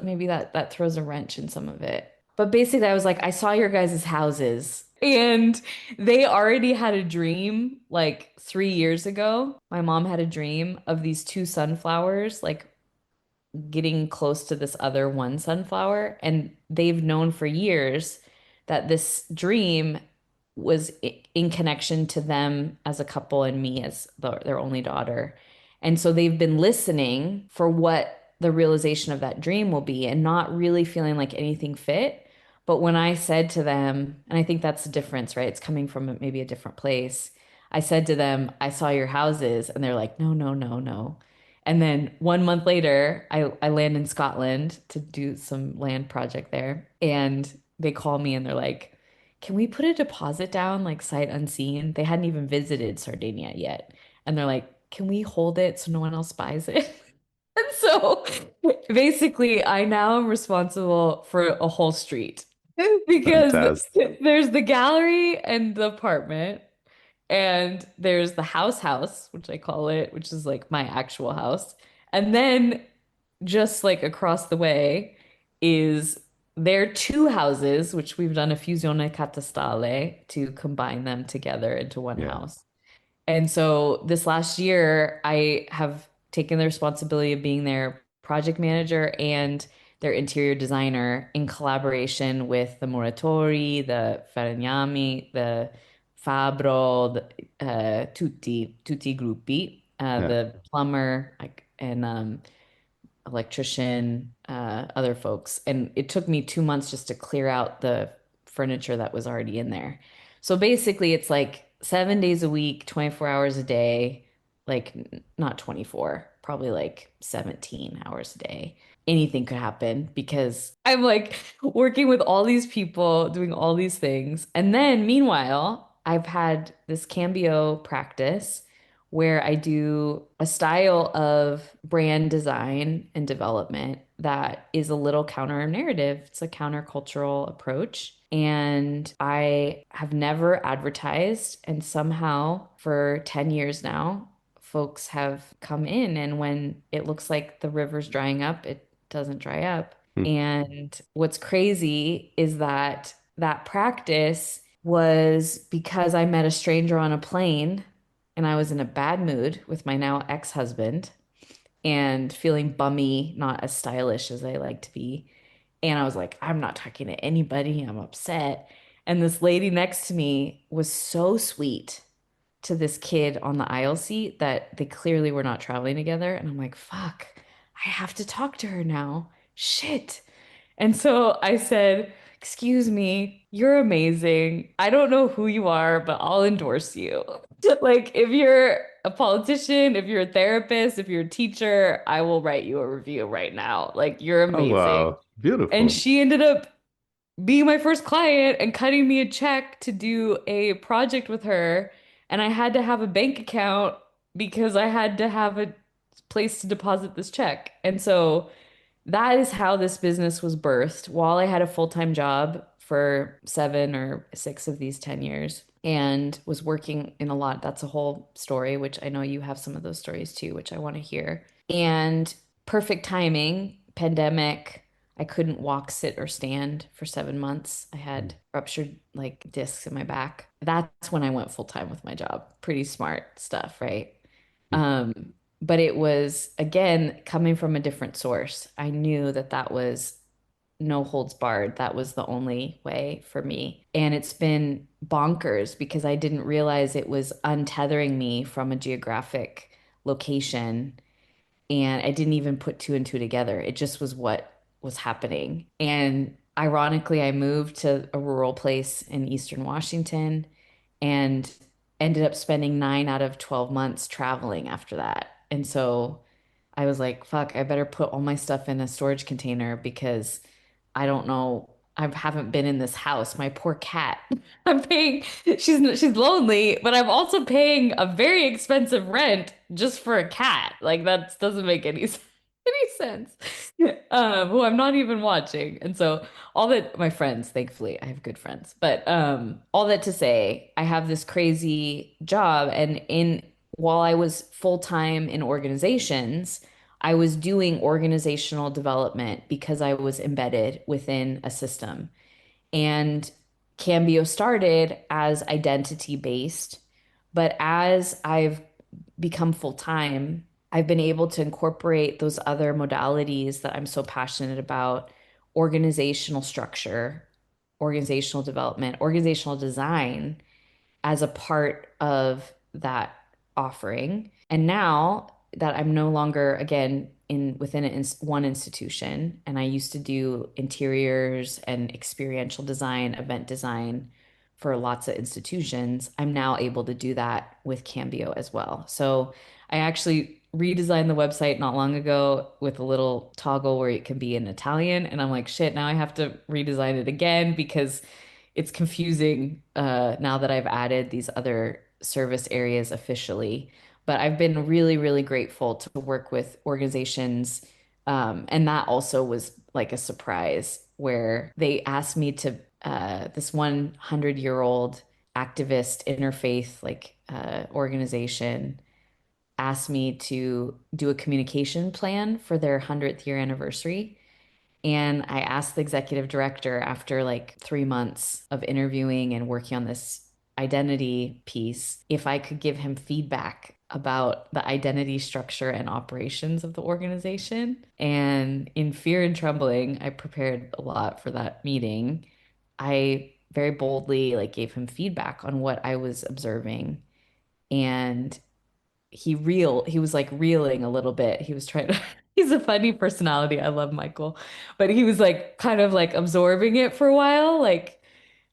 maybe that throws a wrench in some of it. But basically I was like, I saw your guys' houses and they already had a dream like 3 years ago. My mom had a dream of these two sunflowers like getting close to this other one sunflower. And they've known for years that this dream was in connection to them as a couple and me as their only daughter. And so they've been listening for what the realization of that dream will be and not really feeling like anything fit. But when I said to them, and I think that's the difference, right? It's coming from maybe a different place. I said to them, I saw your houses. And they're like, no, no, no, no. And then 1 month later, I land in Scotland to do some land project there. And they call me and they're like, can we put a deposit down, like sight unseen? They hadn't even visited Sardinia yet. And they're like, can we hold it so no one else buys it? And so basically, I now am responsible for a whole street because Fantastic. there's the gallery and the apartment. And there's the house, which I call it, which is like my actual house. And then just like across the way is their two houses, which we've done a fusione catastale to combine them together into one Yeah. house. And so this last year, I have taken the responsibility of being their project manager and their interior designer in collaboration with the Muratori, the Falegnami, the Fabbro, tutti i gruppi, Yeah. the plumber, like, and electrician, other folks. And it took me 2 months just to clear out the furniture that was already in there. So basically, it's like 7 days a week, 24 hours a day, like not 24, probably like 17 hours a day. Anything could happen because I'm like working with all these people, doing all these things. And then meanwhile, I've had this cambio practice where I do a style of brand design and development that is a little counter narrative. It's a countercultural approach. And I have never advertised. And somehow for 10 years now, folks have come in. And when it looks like the river's drying up, it doesn't dry up. Hmm. And what's crazy is that that practice was because I met a stranger on a plane and I was in a bad mood with my now ex-husband and feeling bummy, not as stylish as I like to be. And I was like, I'm not talking to anybody. I'm upset. And this lady next to me was so sweet to this kid on the aisle seat that they clearly were not traveling together. And I'm like, fuck, I have to talk to her now. Shit. And so I said, excuse me, you're amazing. I don't know who you are, but I'll endorse you. Like, if you're a politician, if you're a therapist, if you're a teacher, I will write you a review right now. Like, you're Oh, amazing. wow. And Beautiful. she ended up being my first client and cutting me a check to do a project with her. And I had to have a bank account because I had to have a place to deposit this check. And so that is how this business was birthed while I had a full-time job for 7 or 6 of these 10 years and was working in a lot. That's a whole story, which I know you have some of those stories too, which I want to hear. And perfect timing, pandemic. I couldn't walk, sit, or stand for 7 months. I had ruptured like discs in my back. That's when I went full time with my job. Pretty smart stuff, right? Um, but it was, again, coming from a different source. I knew that that was no holds barred. That was the only way for me. And it's been bonkers because I didn't realize it was untethering me from a geographic location. And I didn't even put two and two together. It just was what was happening. And ironically, I moved to a rural place in Eastern Washington. And ended up spending 9 out of 12 months traveling after that. And so I was like, fuck, I better put all my stuff in a storage container because I don't know. I haven't been in this house. My poor cat. I'm paying, she's lonely, but I'm also paying a very expensive rent just for a cat. Like that doesn't make any sense. Who I'm not even watching. And so all that my friends, thankfully, I have good friends. But all that to say, I have this crazy job and in while I was full-time in organizations, I was doing organizational development because I was embedded within a system. And Cambio started as identity based, but as I've become full time, I've been able to incorporate those other modalities that I'm so passionate about: organizational structure, organizational development, organizational design as a part of that offering. And now that I'm no longer, again, in within one institution, and I used to do interiors and experiential design, event design for lots of institutions, I'm now able to do that with Cambio as well. So I actually redesigned the website not long ago with a little toggle where it can be in Italian. And I'm like, shit, now I have to redesign it again because it's confusing now that I've added these other service areas officially. But I've been really, really grateful to work with organizations. And that also was like a surprise where they asked me to, this 100-year-old activist interfaith organization asked me to do a communication plan for their 100th year anniversary. And I asked the executive director after like 3 months of interviewing and working on this identity piece if I could give him feedback about the identity structure and operations of the organization. And in fear and trembling, I prepared a lot for that meeting. I very boldly like gave him feedback on what I was observing. And he was like reeling a little bit. He was trying to he's a funny personality. I love Michael. But he was like kind of like absorbing it for a while, like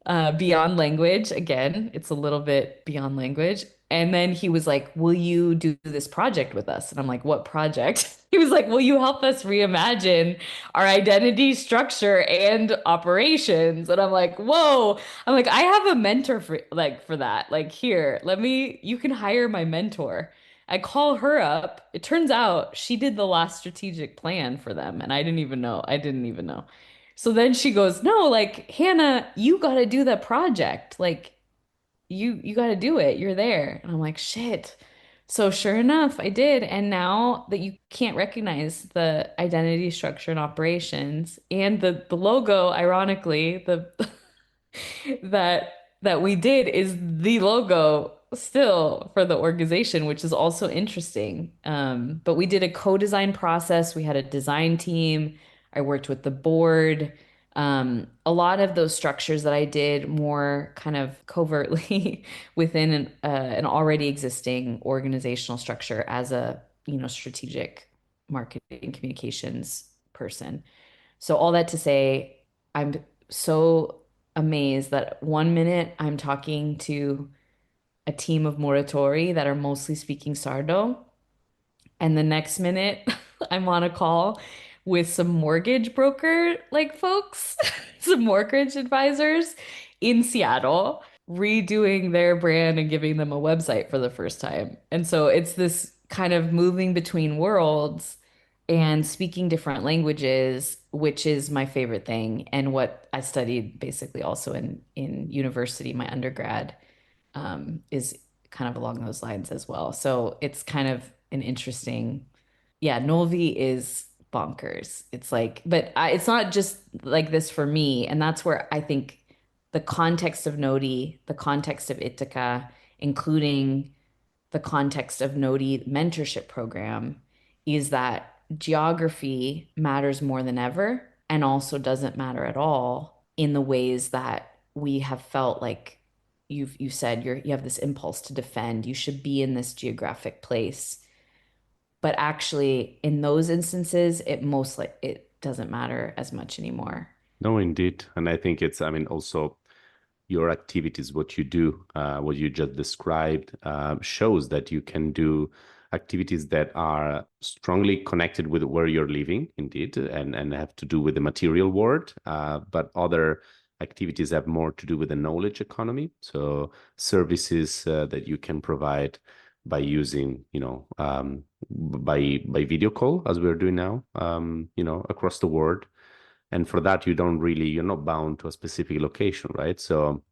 beyond language. Again, it's a little bit beyond language. And then he was like, "Will you do this project with us?" And I'm like, "What project?" He was like, "Will you help us reimagine our identity structure and operations?" And I'm like, "Whoa." I'm like, "I have a mentor for that. Like here, you can hire my mentor." I call her up. It turns out she did the last strategic plan for them, and I didn't even know. I didn't even know. So then she goes, "No, like Hannah, you got to do the project. Like you got to do it. You're there." And I'm like, "Shit." So sure enough, I did. And now that you can't recognize the identity structure and operations and the logo, ironically, the that that we did is the logo still for the organization, which is also interesting. But we did a co-design process. We had a design team. I worked with the board. A lot of those structures that I did more kind of covertly within an already existing organizational structure as a, strategic marketing communications person. So all that to say, I'm so amazed that 1 minute I'm talking to a team of Moratori that are mostly speaking Sardo, and the next minute I'm on a call with some mortgage broker like folks, some mortgage advisors in Seattle, redoing their brand and giving them a website for the first time. And so it's this kind of moving between worlds and speaking different languages, which is my favorite thing and what I studied basically also in university, my undergrad, is kind of along those lines as well. So it's kind of an interesting, yeah, Nulvi is bonkers. It's like, but it's not just like this for me. And that's where I think the context of NODI, the context of ITACA, including the context of NODI mentorship program, is that geography matters more than ever and also doesn't matter at all in the ways that we have felt like you said you have this impulse to defend. You should be in this geographic place. But actually, in those instances, it doesn't matter as much anymore. No, indeed. And I think it's, I mean, also your activities, what you do, what you just described, shows that you can do activities that are strongly connected with where you're living, indeed, and have to do with the material world, but other activities have more to do with the knowledge economy. So services that you can provide by using, by video call, as we're doing now, across the world. And for that, you're not bound to a specific location, right? So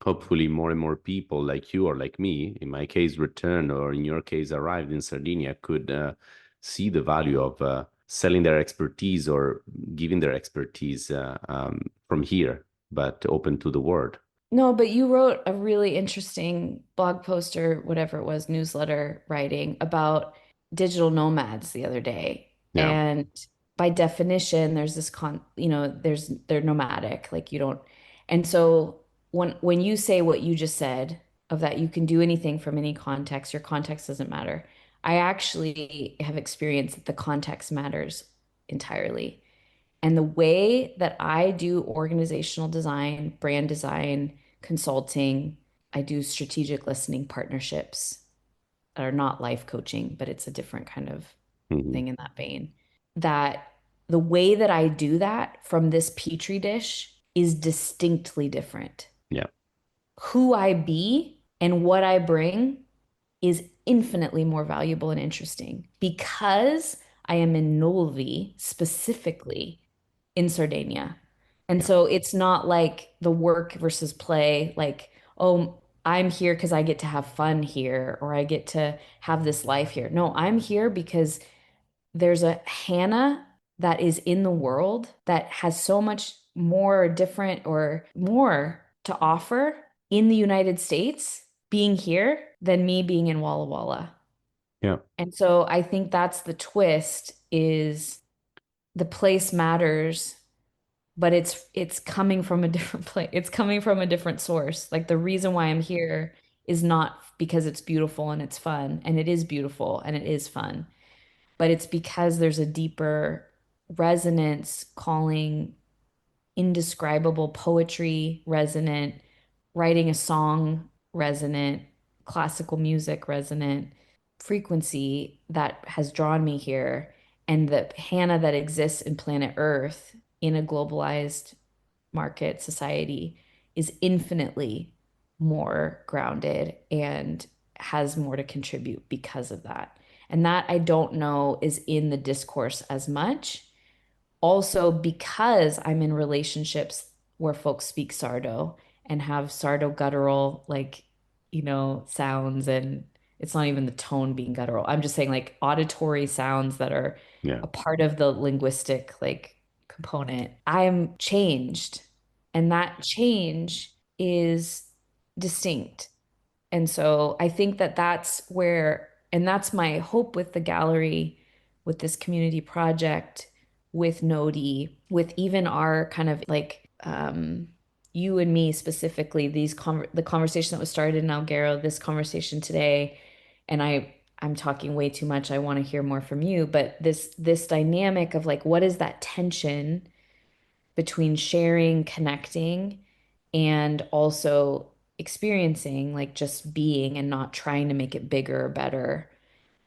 hopefully more and more people like you or like me, in my case, return, or in your case, arrived in Sardinia, could see the value of selling their expertise or giving their expertise from here, but open to the world. No, but you wrote a really interesting blog post or whatever it was, newsletter writing about digital nomads the other day. Yeah. And by definition, there's this they're nomadic, like you don't. And so when you say what you just said of that you can do anything from any context, your context doesn't matter. I actually have experienced that the context matters entirely. And the way that I do organizational design, brand design, consulting, I do strategic listening partnerships that are not life coaching, but it's a different kind of Mhm. thing in that vein. That the way that I do that from this petri dish is distinctly different. Yeah. Who I be and what I bring is infinitely more valuable and interesting because I am in Nulvi specifically in Sardinia. And Yeah. so it's not like the work versus play, like, oh, I'm here because I get to have fun here or I get to have this life here. No, I'm here because there's a Hannah that is in the world that has so much more different or more to offer in the United States being here than me being in Walla Walla. Yeah. And so I think that's the twist is the place matters, but it's coming from a different place. It's coming from a different source. Like the reason why I'm here is not because it's beautiful and it's fun, and it is beautiful and it is fun, but it's because there's a deeper resonance calling indescribable poetry resonant, writing a song resonant, classical music resonant frequency that has drawn me here. And the Hannah that exists in planet Earth in a globalized market society is infinitely more grounded and has more to contribute because of that. And that I don't know is in the discourse as much also because I'm in relationships where folks speak Sardo and have Sardo guttural, like, sounds, and it's not even the tone being guttural. I'm just saying like auditory sounds that are Yeah. a part of the linguistic like component. I'm changed, and that change is distinct. And so I think that that's where, and that's my hope with the gallery, with this community project, with NODI, with even our kind of like you and me specifically, the conversation that was started in Alghero, this conversation today, and I'm talking way too much. I want to hear more from you, but this dynamic of like what is that tension between sharing, connecting, and also experiencing, like just being and not trying to make it bigger or better.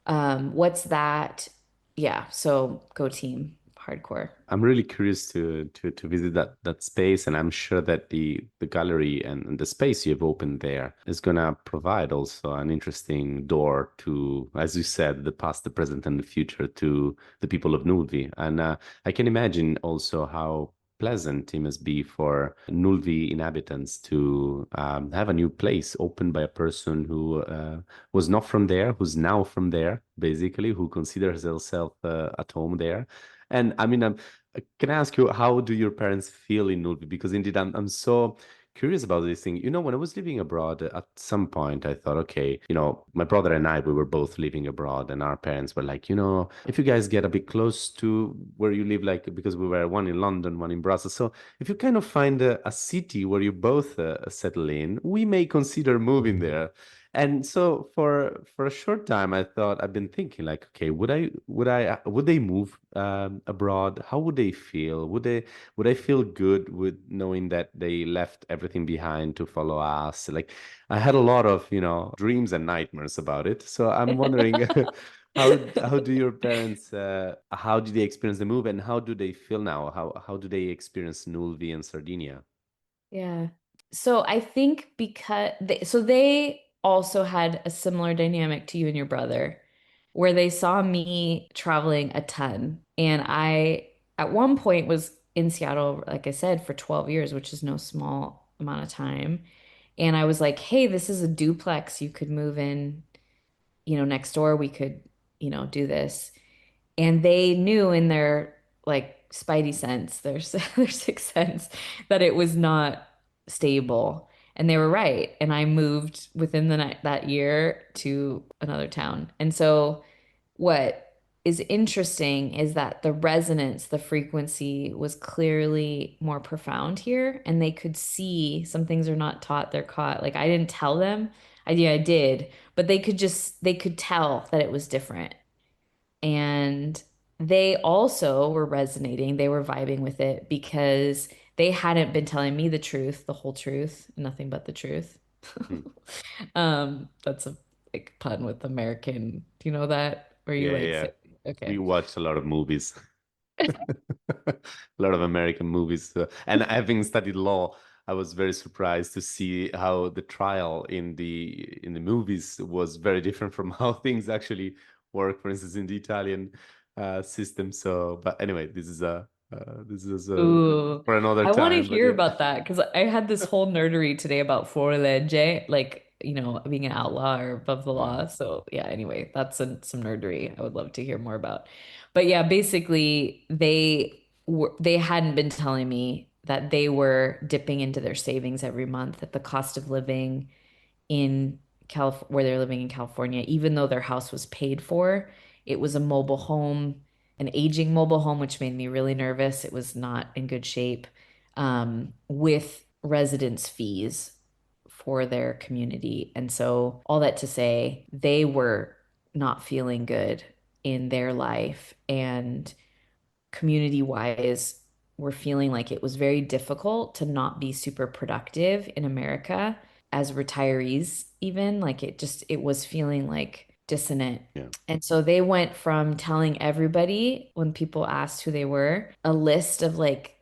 What's that? Yeah, so go team, hardcore. I'm really curious to visit that space, and I'm sure that the gallery and the space you've opened there is gonna provide also an interesting door to, as you said, the past, the present, and the future to the people of Nulvi. And I can imagine also how pleasant it must be for Nulvi inhabitants to have a new place opened by a person who was not from there, who's now from there, basically, who considers herself at home there. And I mean, can I ask you, how do your parents feel in Nulvi? Because indeed, I'm so curious about this thing. When I was living abroad, at some point, I thought, okay, my brother and I, we were both living abroad, and our parents were like, if you guys get a bit close to where you live, like, because we were one in London, one in Brussels. So if you kind of find a city where you both settle in, we may consider moving there. And so for a short time, I thought I've been thinking like, okay, would they move abroad? How would they feel? Would I feel good with knowing that they left everything behind to follow us? Like I had a lot of, dreams and nightmares about it. So I'm wondering how do your parents how do they experience the move and how do they feel now? How do they experience Nulvi and Sardinia? Yeah. So I think so they also had a similar dynamic to you and your brother, where they saw me traveling a ton. And I, at one point, was in Seattle, like I said, for 12 years, which is no small amount of time. And I was like, hey, this is a duplex. You could move in, next door. We could, do this. And they knew in their like spidey sense, their sixth sense, that it was not stable. And they were right. And I moved within the night that year to another town. And so what is interesting is that the resonance, the frequency was clearly more profound here. And they could see some things are not taught, they're caught. Like I didn't tell them. I did, but they could tell that it was different. And they also were resonating, they were vibing with it because they hadn't been telling me the truth, the whole truth, nothing but the truth. Hmm. That's a like pun with American. Do you know that? Where you Yeah, like yeah. say, We okay. watched a lot of movies. A lot of American movies. And having studied law, I was very surprised to see how the trial in the movies was very different from how things actually work, for instance, in the Italian system. So, but anyway, this is Ooh, for another I want to time. But hear yeah. about that because I had this whole nerdery today about fuori legge, like, being an outlaw or above the Mm, law. So, yeah, anyway, that's some nerdery I would love to hear more about. But yeah, basically, they hadn't been telling me that they were dipping into their savings every month at the cost of living in where they're living in California, even though their house was paid for. It was a mobile home, an aging mobile home, which made me really nervous. It was not in good shape, with residence fees for their community. And so, all that to say, they were not feeling good in their life. And community wise, were feeling like it was very difficult to not be super productive in America as retirees, even like it was feeling like dissonant. yeah, And so they went from telling everybody when people asked who they were, a list of like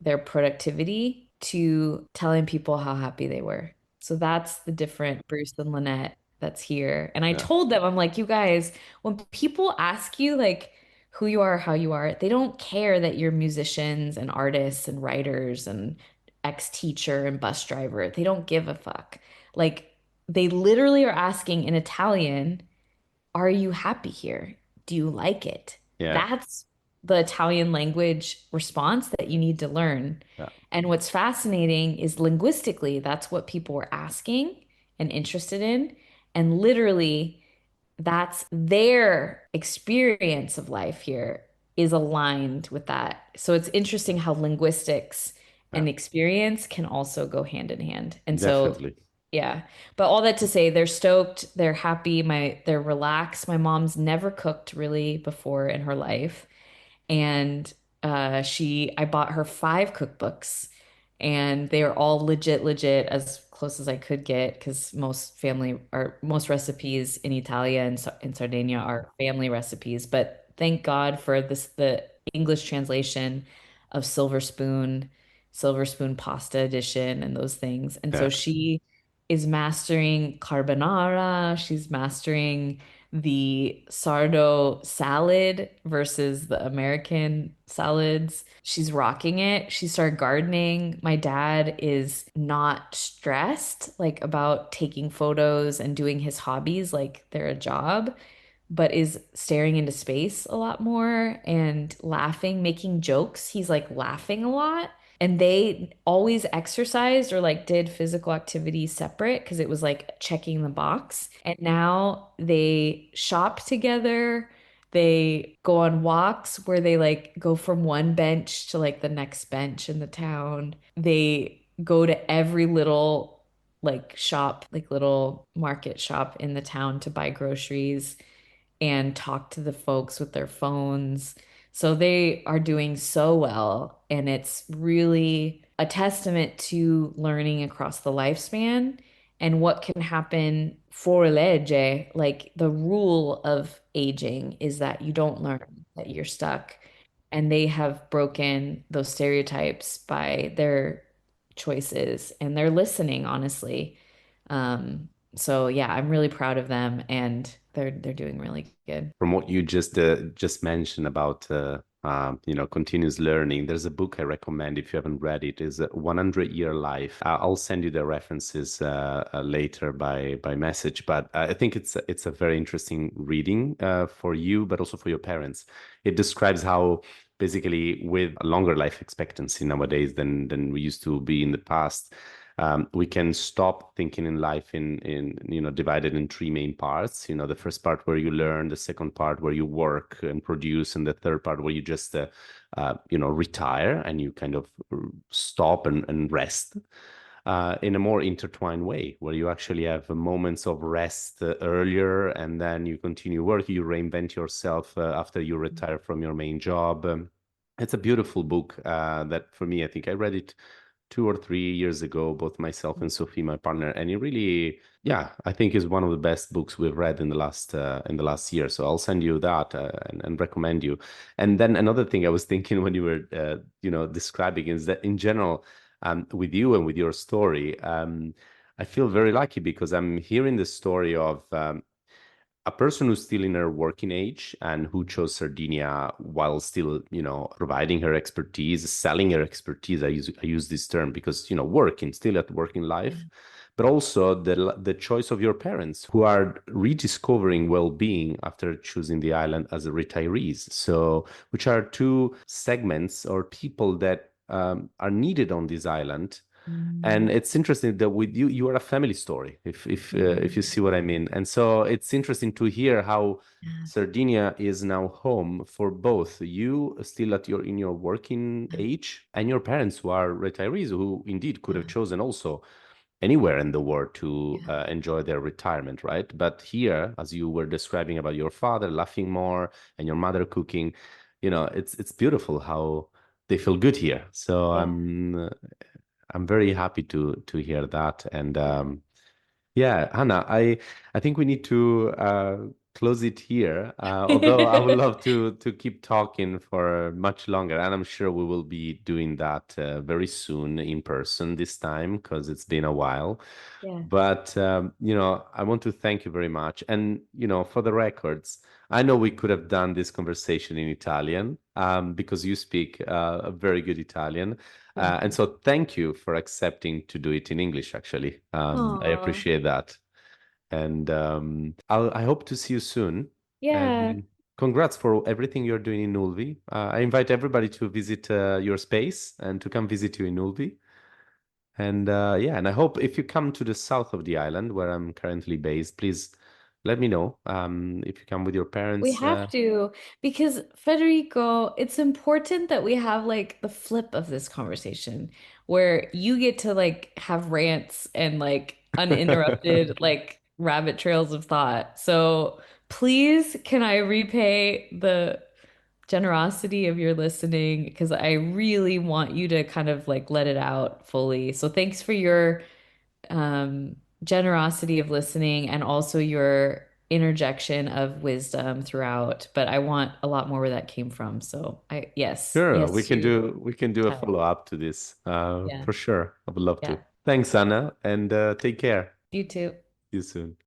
their productivity to telling people how happy they were. So that's the different Bruce and Lynette that's here. And I yeah, told them, I'm like, you guys, when people ask you like who you are, how you are, they don't care that you're musicians and artists and writers and ex-teacher and bus driver. They don't give a fuck. Like they literally are asking in Italian, are you happy here? Do you like it? yeah, That's the Italian language response that you need to learn. yeah, And what's fascinating is linguistically, that's what people were asking and interested in. And literally, that's their experience of life here is aligned with that. So it's interesting how linguistics yeah, and experience can also go hand in hand. And so definitely. yeah. But all that to say, they're stoked, they're happy, they're relaxed. My mom's never cooked really before in her life. And I bought her five cookbooks and they are all legit, as close as I could get because most recipes in Italia and in Sardinia are family recipes. But thank God for the English translation of Silver Spoon pasta edition and those things. And so Yeah, she is mastering carbonara, she's mastering the sardo salad versus the American salads. She's rocking it. She started gardening. My dad is not stressed like about taking photos and doing his hobbies like they're a job, but is staring into space a lot more and laughing, making jokes. He's like laughing a lot. And they always exercised or like did physical activity separate because it was like checking the box. And now they shop together. They go on walks where they like go from one bench to like the next bench in the town. They go to every little like shop, like little market shop in the town to buy groceries and talk to the folks with their phones. So they are doing so well. And it's really a testament to learning across the lifespan and what can happen for legge. Like the rule of aging is that you don't learn, that you're stuck. And they have broken those stereotypes by their choices and they're listening, honestly. So yeah, I'm really proud of them and they're doing really good. From what you just mentioned about continuous learning, there's a book I recommend if you haven't read it. Is 100-Year Life. I'll send you the references later by message. But I think it's a very interesting reading for you, but also for your parents. It describes how basically with a longer life expectancy nowadays than we used to be in the past. We can stop thinking in life in divided in three main parts. The first part where you learn, the second part where you work and produce, and the third part where you just retire and you kind of stop and rest. In a more intertwined way, where you actually have moments of rest earlier, and then you continue work, you reinvent yourself after you retire from your main job. It's a beautiful book that for me, I think I read it 2 or 3 years ago, both myself and Sophie, my partner, and it really, yeah, I think is one of the best books we've read in the last year. So I'll send you that and recommend you. And then another thing I was thinking when you were, describing is that in general, with you and with your story, I feel very lucky because I'm hearing the story of a person who's still in her working age and who chose Sardinia while still, providing her expertise, selling her expertise. I use this term because, working, still at working Yeah. life, but also the choice of your parents who are rediscovering well-being after choosing the island as a retirees. So, which are two segments or people that are needed on this island. And Mm, it's interesting that with you, you are a family story, if you yeah. see what I mean. And so it's interesting to hear how Yeah. Sardinia is now home for both you still in your working age and your parents who are retirees who indeed could have Yeah. chosen also anywhere in the world to Yeah. enjoy their retirement, right? But here, as you were describing about your father laughing more and your mother cooking, it's beautiful how they feel good here. So Yeah. I'm very happy to hear that. And Yeah. yeah, Hannah, I think we need to close it here. Although I would love to keep talking for much longer, and I'm sure we will be doing that very soon in person this time because it's been a while. Yeah. But I want to thank you very much. And for the records, I know we could have done this conversation in Italian because you speak a very good Italian. Thank And you. so thank you for accepting to do it in English, actually. I Aw. appreciate that. And I hope to see you soon. Yeah. And congrats for everything you're doing in Nulvi. I invite everybody to visit your space and to come visit you in Nulvi. And yeah, and I hope if you come to the south of the island where I'm currently based, please let me know if you come with your We parents. have to because Federico, it's important that we have like the flip of this conversation where you get to like have rants and like uninterrupted like rabbit trails of thought. So please, can I repay the generosity of your listening? Because I really want you to kind of like let it out fully. So thanks for your generosity of listening and also your interjection of wisdom throughout. But I want a lot more where that came from. So yes, Sure, we yes, can you do a tell. follow-up to this Yeah, for sure. I would love yeah. to. Thanks, Anna, and take care. You too. See you soon.